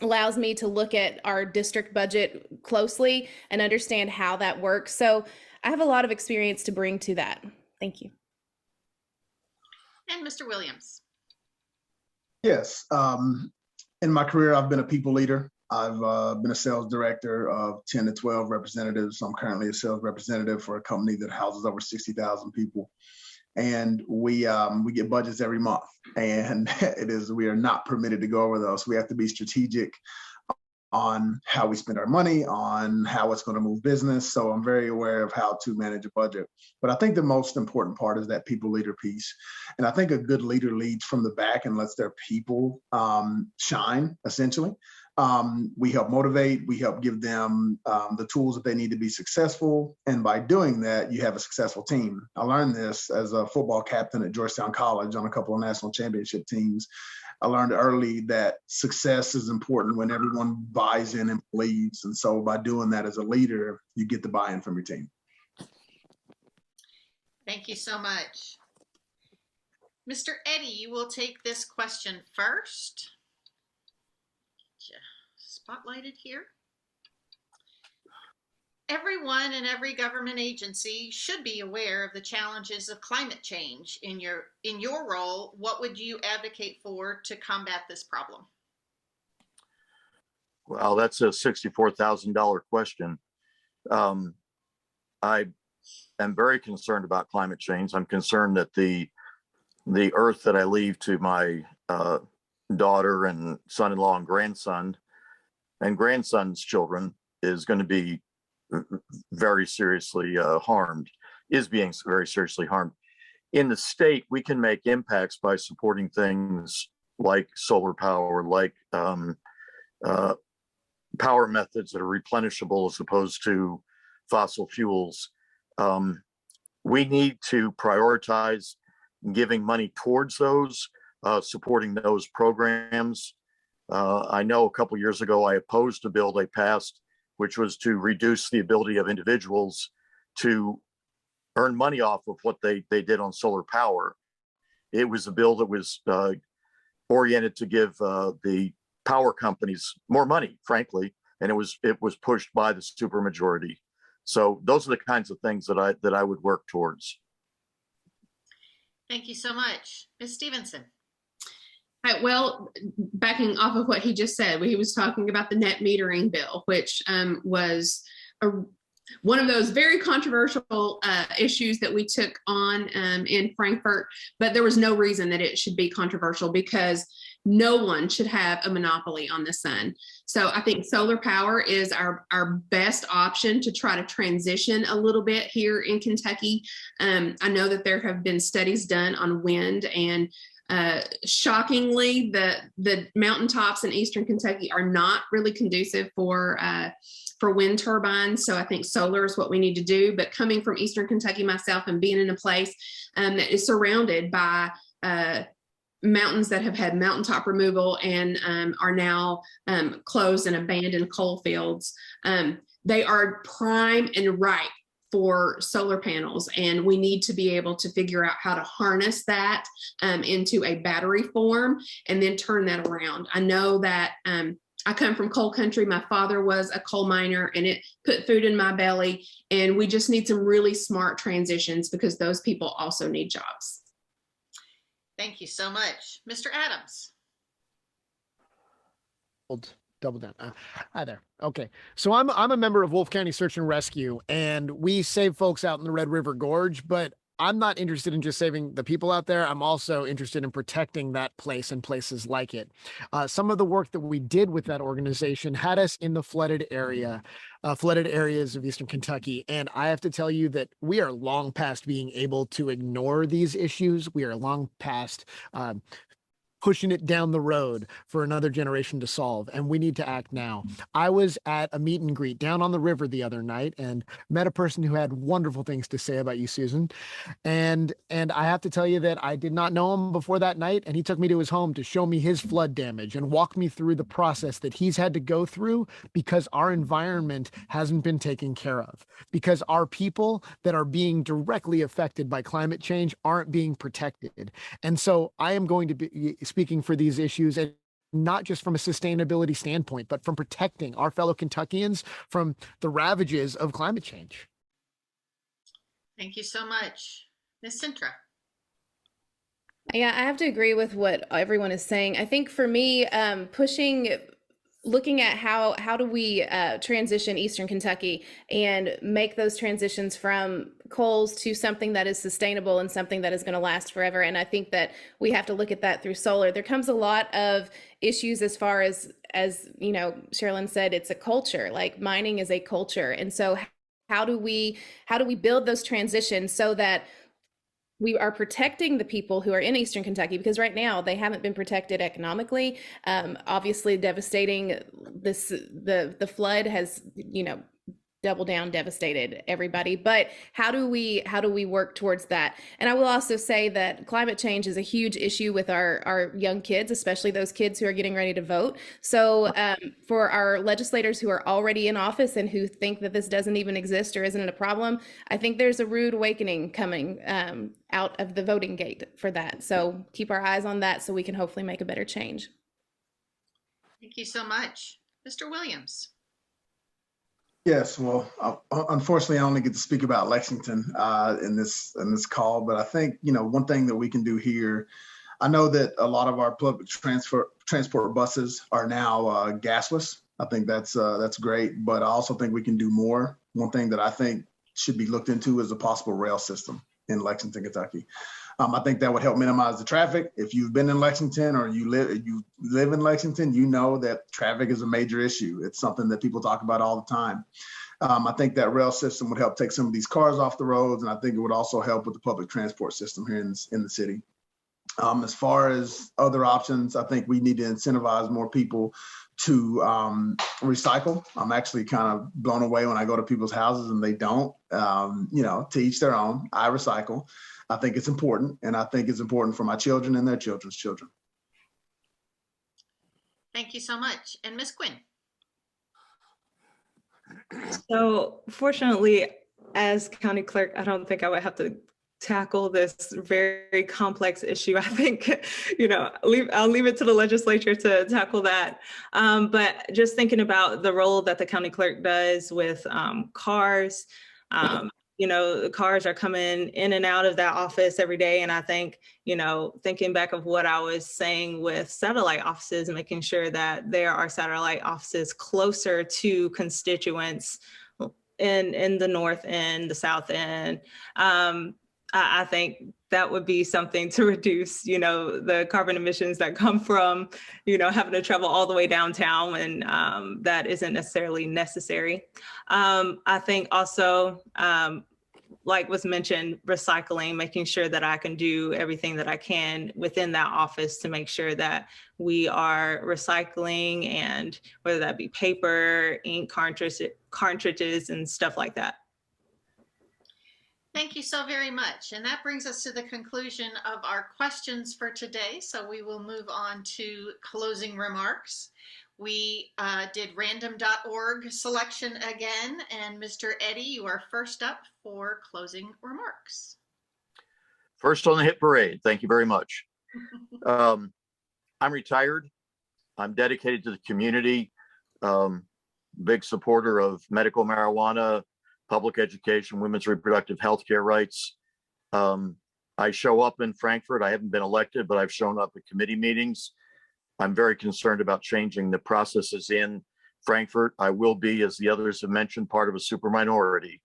allows me to look at our district budget closely and understand how that works. So I have a lot of experience to bring to that. Thank you. And Mr. Williams. Yes. In my career, I've been a people leader. I've been a sales director of 10 to 12 representatives. I'm currently a sales representative for a company that houses over 60,000 people. And we get budgets every month, and we are not permitted to go over those. We have to be strategic on how we spend our money, on how it's going to move business. So I'm very aware of how to manage a budget. But I think the most important part is that people leader piece. And I think a good leader leads from the back and lets their people shine, essentially. We help motivate, we help give them the tools that they need to be successful. And by doing that, you have a successful team. I learned this as a football captain at Georgetown College on a couple of national championship teams. I learned early that success is important when everyone buys in and believes. And so by doing that as a leader, you get the buy-in from your team. Thank you so much. Mr. Eddy, you will take this question first. Spotlighted here. Everyone in every government agency should be aware of the challenges of climate change. In your role, what would you advocate for to combat this problem? Well, that's a $64,000 question. I am very concerned about climate change. I'm concerned that the earth that I leave to my daughter and son-in-law and grandson's children is going to be very seriously harmed, is being very seriously harmed. In the state, we can make impacts by supporting things like solar power, like power methods that are replenishable as opposed to fossil fuels. We need to prioritize giving money towards those, supporting those programs. I know a couple years ago, I opposed a bill they passed, which was to reduce the ability of individuals to earn money off of what they did on solar power. It was a bill that was oriented to give the power companies more money, frankly, and it was pushed by the supermajority. So those are the kinds of things that I would work towards. Thank you so much. Ms. Stevenson. Well, backing off of what he just said, he was talking about the net metering bill, which was one of those very controversial issues that we took on in Frankfurt, but there was no reason that it should be controversial because no one should have a monopoly on the sun. So I think solar power is our best option to try to transition a little bit here in Kentucky. I know that there have been studies done on wind, and shockingly, the mountaintops in Eastern Kentucky are not really conducive for wind turbines. So I think solar is what we need to do. But coming from Eastern Kentucky myself and being in a place that is surrounded by mountains that have had mountaintop removal and are now closed and abandoned coal fields, they are prime and ripe for solar panels, and we need to be able to figure out how to harness that into a battery form and then turn that around. I know that I come from coal country. My father was a coal miner, and it put food in my belly, and we just need some really smart transitions because those people also need jobs. Thank you so much. Mr. Adams. Double down. Hi there. Okay. So I'm a member of Wolf County Search and Rescue, and we save folks out in the Red River Gorge, but I'm not interested in just saving the people out there. I'm also interested in protecting that place and places like it. Some of the work that we did with that organization had us in the flooded areas of Eastern Kentucky. And I have to tell you that we are long past being able to ignore these issues. We are long past pushing it down the road for another generation to solve, and we need to act now. I was at a meet and greet down on the river the other night and met a person who had wonderful things to say about you, Susan. And I have to tell you that I did not know him before that night, and he took me to his home to show me his flood damage and walk me through the process that he's had to go through because our environment hasn't been taken care of, because our people that are being directly affected by climate change aren't being protected. And so I am going to be speaking for these issues, and not just from a sustainability standpoint, but from protecting our fellow Kentuckians from the ravages of climate change. Thank you so much. Ms. Cintra. Yeah, I have to agree with what everyone is saying. I think for me, looking at how do we transition Eastern Kentucky and make those transitions from coals to something that is sustainable and something that is going to last forever. And I think that we have to look at that through solar. There comes a lot of issues as far as you know, Cherlynn said, it's a culture. Like mining is a culture. And so how do we build those transitions so that we are protecting the people who are in Eastern Kentucky, because right now they haven't been protected economically. Obviously devastating. The flood has, you know, double down devastated everybody. But how do we work towards that? And I will also say that climate change is a huge issue with our young kids, especially those kids who are getting ready to vote. So for our legislators who are already in office and who think that this doesn't even exist or isn't a problem, I think there's a rude awakening coming out of the voting gate for that. So keep our eyes on that so we can hopefully make a better change. Thank you so much. Mr. Williams. Yes, well, unfortunately, I only get to speak about Lexington in this call, but I think, you know, one thing that we can do here, I know that a lot of our public transport buses are now gasless. I think that's great, but I also think we can do more. One thing that I think should be looked into is a possible rail system in Lexington, Kentucky. I think that would help minimize the traffic. If you've been in Lexington or you live in Lexington, you know that traffic is a major issue. It's something that people talk about all the time. I think that rail system would help take some of these cars off the roads, and I think it would also help with the public transport system here in the city. As far as other options, I think we need to incentivize more people to recycle. I'm actually kind of blown away when I go to people's houses and they don't. You know, to each their own. I recycle. I think it's important, and I think it's important for my children and their children's children. Thank you so much. And Ms. Kwin. So fortunately, as county clerk, I don't think I would have to tackle this very complex issue. I think, you know, I'll leave it to the legislature to tackle that. But just thinking about the role that the county clerk does with cars, you know, the cars are coming in and out of that office every day. And I think, you know, thinking back of what I was saying with satellite offices and making sure that there are satellite offices closer to constituents in the North End, the South End. I think that would be something to reduce, you know, the carbon emissions that come from, you know, having to travel all the way downtown, and that isn't necessarily necessary. I think also, like was mentioned, recycling, making sure that I can do everything that I can within that office to make sure that we are recycling, and whether that be paper, ink cartridges and stuff like that. Thank you so very much. And that brings us to the conclusion of our questions for today. So we will move on to closing remarks. We did random.org selection again. And Mr. Eddy, you are first up for closing remarks. First on the hit parade. Thank you very much. I'm retired. I'm dedicated to the community. Big supporter of medical marijuana, public education, women's reproductive health care rights. I show up in Frankfurt. I haven't been elected, but I've shown up at committee meetings. I'm very concerned about changing the processes in Frankfurt. I will be, as the others have mentioned, part of a super minority.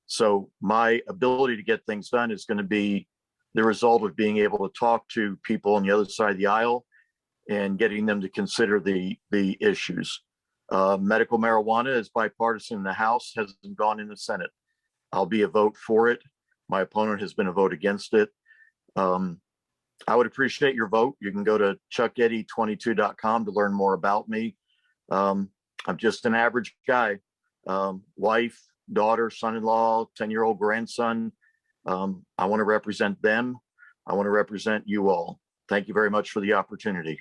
So my ability to get things done is going to be the result of being able to talk to people on the other side of the aisle and getting them to consider the issues. Medical marijuana is bipartisan in the House, hasn't gone in the Senate. I'll be a vote for it. My opponent has been a vote against it. I would appreciate your vote. You can go to chuckeddy22.com to learn more about me. I'm just an average guy, wife, daughter, son-in-law, 10-year-old grandson. I want to represent them. I want to represent you all. Thank you very much for the opportunity.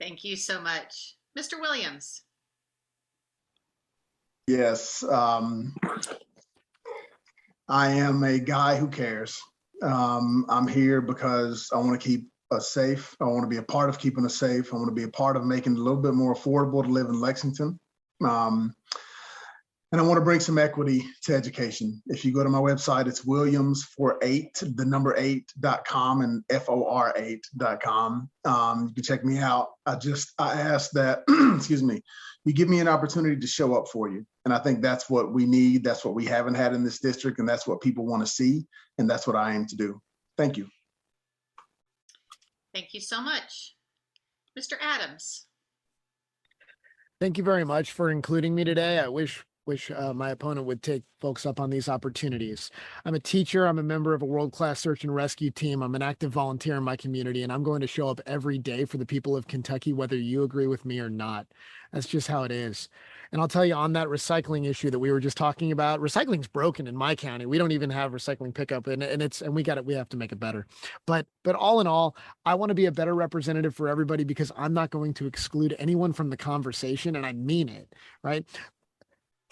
Thank you so much. Mr. Williams. Yes, I am a guy who cares. I'm here because I want to keep us safe. I want to be a part of keeping us safe. I want to be a part of making it a little bit more affordable to live in Lexington. And I want to bring some equity to education. If you go to my website, it's williams48.com and FOR8.com. You can check me out. I ask that, excuse me, you give me an opportunity to show up for you. And I think that's what we need. That's what we haven't had in this district. And that's what people want to see. And that's what I aim to do. Thank you. Thank you so much. Mr. Adams. Thank you very much for including me today. I wish my opponent would take folks up on these opportunities. I'm a teacher. I'm a member of a world-class search and rescue team. I'm an active volunteer in my community, and I'm going to show up every day for the people of Kentucky, whether you agree with me or not. That's just how it is. And I'll tell you, on that recycling issue that we were just talking about, recycling's broken in my county. We don't even have recycling pickup, and we have to make it better. But all in all, I want to be a better representative for everybody because I'm not going to exclude anyone from the conversation, and I mean it, right?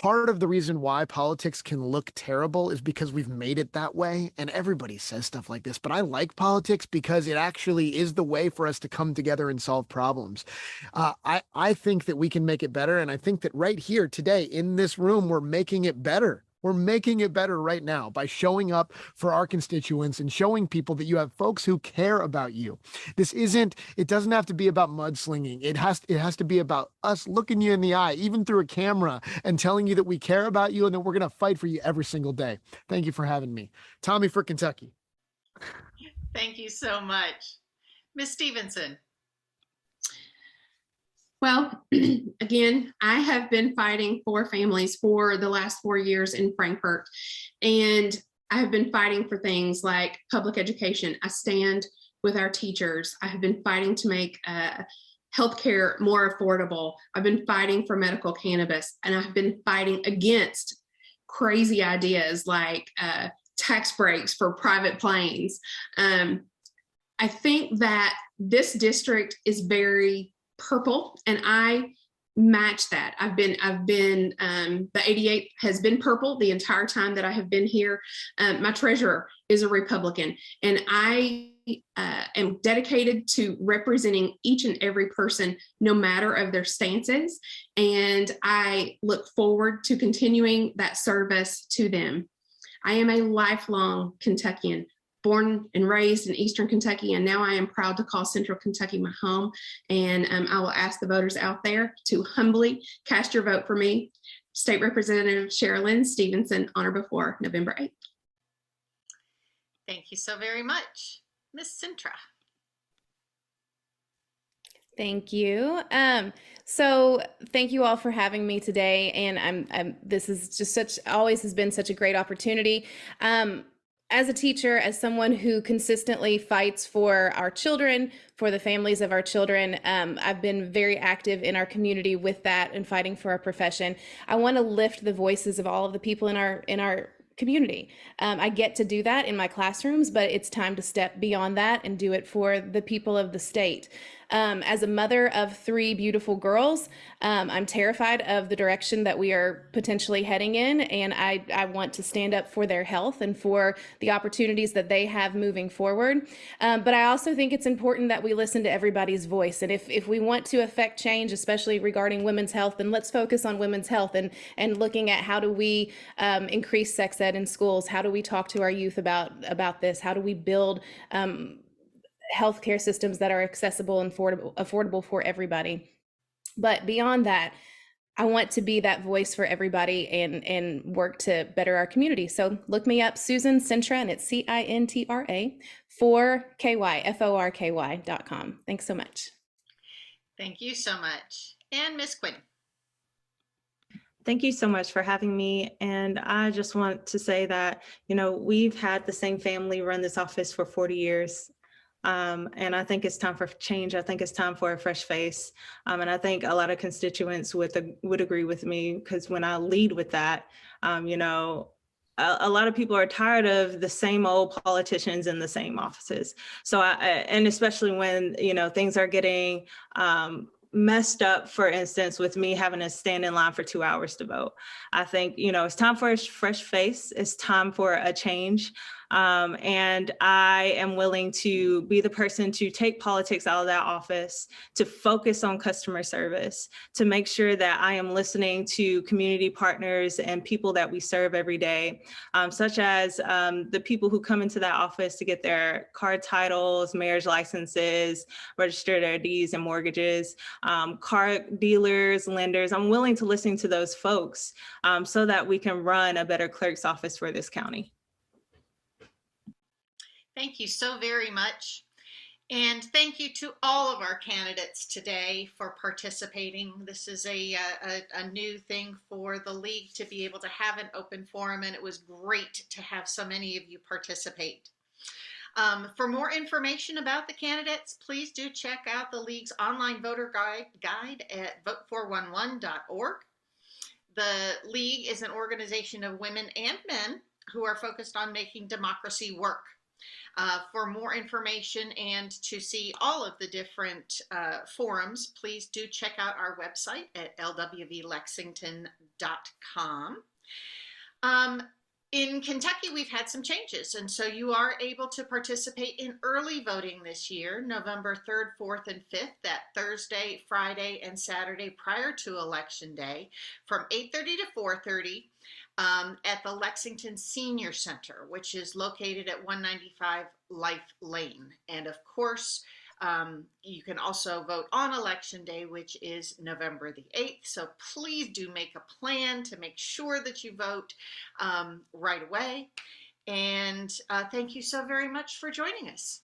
Part of the reason why politics can look terrible is because we've made it that way. And everybody says stuff like this, but I like politics because it actually is the way for us to come together and solve problems. I think that we can make it better. And I think that right here today in this room, we're making it better. We're making it better right now by showing up for our constituents and showing people that you have folks who care about you. It doesn't have to be about mudslinging. It has to be about us looking you in the eye, even through a camera, and telling you that we care about you and that we're going to fight for you every single day. Thank you for having me. Tommy for Kentucky. Thank you so much. Ms. Stevenson. Well, again, I have been fighting for families for the last 4 years in Frankfurt, and I have been fighting for things like public education. I stand with our teachers. I have been fighting to make healthcare more affordable. I've been fighting for medical cannabis, and I've been fighting against crazy ideas like tax breaks for private planes. I think that this district is very purple, and I match that. The 88 has been purple the entire time that I have been here. My treasurer is a Republican, and I am dedicated to representing each and every person, no matter of their stances. And I look forward to continuing that service to them. I am a lifelong Kentuckian, born and raised in Eastern Kentucky, and now I am proud to call Central Kentucky my home. And I will ask the voters out there to humbly cast your vote for me, State Representative Cherlynn Stevenson, on or before November 8th. Thank you so very much. Ms. Cintra. Thank you. So thank you all for having me today. And this is just always has been such a great opportunity. As a teacher, as someone who consistently fights for our children, for the families of our children, I've been very active in our community with that and fighting for our profession. I want to lift the voices of all of the people in our community. I get to do that in my classrooms, but it's time to step beyond that and do it for the people of the state. As a mother of 3 beautiful girls, I'm terrified of the direction that we are potentially heading in, and I want to stand up for their health and for the opportunities that they have moving forward. But I also think it's important that we listen to everybody's voice. And if we want to affect change, especially regarding women's health, then let's focus on women's health and looking at how do we increase sex ed in schools? How do we talk to our youth about this? How do we build healthcare systems that are accessible and affordable for everybody? But beyond that, I want to be that voice for everybody and work to better our community. So look me up, Susan Cintra, and it's CINTRA forky.com. Thanks so much. Thank you so much. And Ms. Kwin. Thank you so much for having me. And I just want to say that, we've had the same family run this office for 40 years. And I think it's time for change. I think it's time for a fresh face. And I think a lot of constituents would agree with me, because when I lead with that, a lot of people are tired of the same old politicians in the same offices. So and especially when, things are getting messed up, for instance, with me having to stand in line for 2 hours to vote. I think, it's time for a fresh face. It's time for a change. And I am willing to be the person to take politics out of that office, to focus on customer service, to make sure that I am listening to community partners and people that we serve every day, such as the people who come into that office to get their car titles, marriage licenses, register their deeds and mortgages, car dealers, lenders. I'm willing to listen to those folks so that we can run a better clerk's office for this county. Thank you so very much. And thank you to all of our candidates today for participating. This is a new thing for the league to be able to have an open forum, and it was great to have so many of you participate. For more information about the candidates, please do check out the league's online voter guide at vote411.org. The league is an organization of women and men who are focused on making democracy work. For more information and to see all of the different forums, please do check out our website at lwvlexington.com. In Kentucky, we've had some changes, and so you are able to participate in early voting this year, November 3rd, 4th, and 5th, that Thursday, Friday, and Saturday prior to Election Day, from 8:30 to 4:30. At the Lexington Senior Center, which is located at 195 Life Lane. And of course, you can also vote on Election Day, which is November the 8th. So please do make a plan to make sure that you vote right away. And thank you so very much for joining us.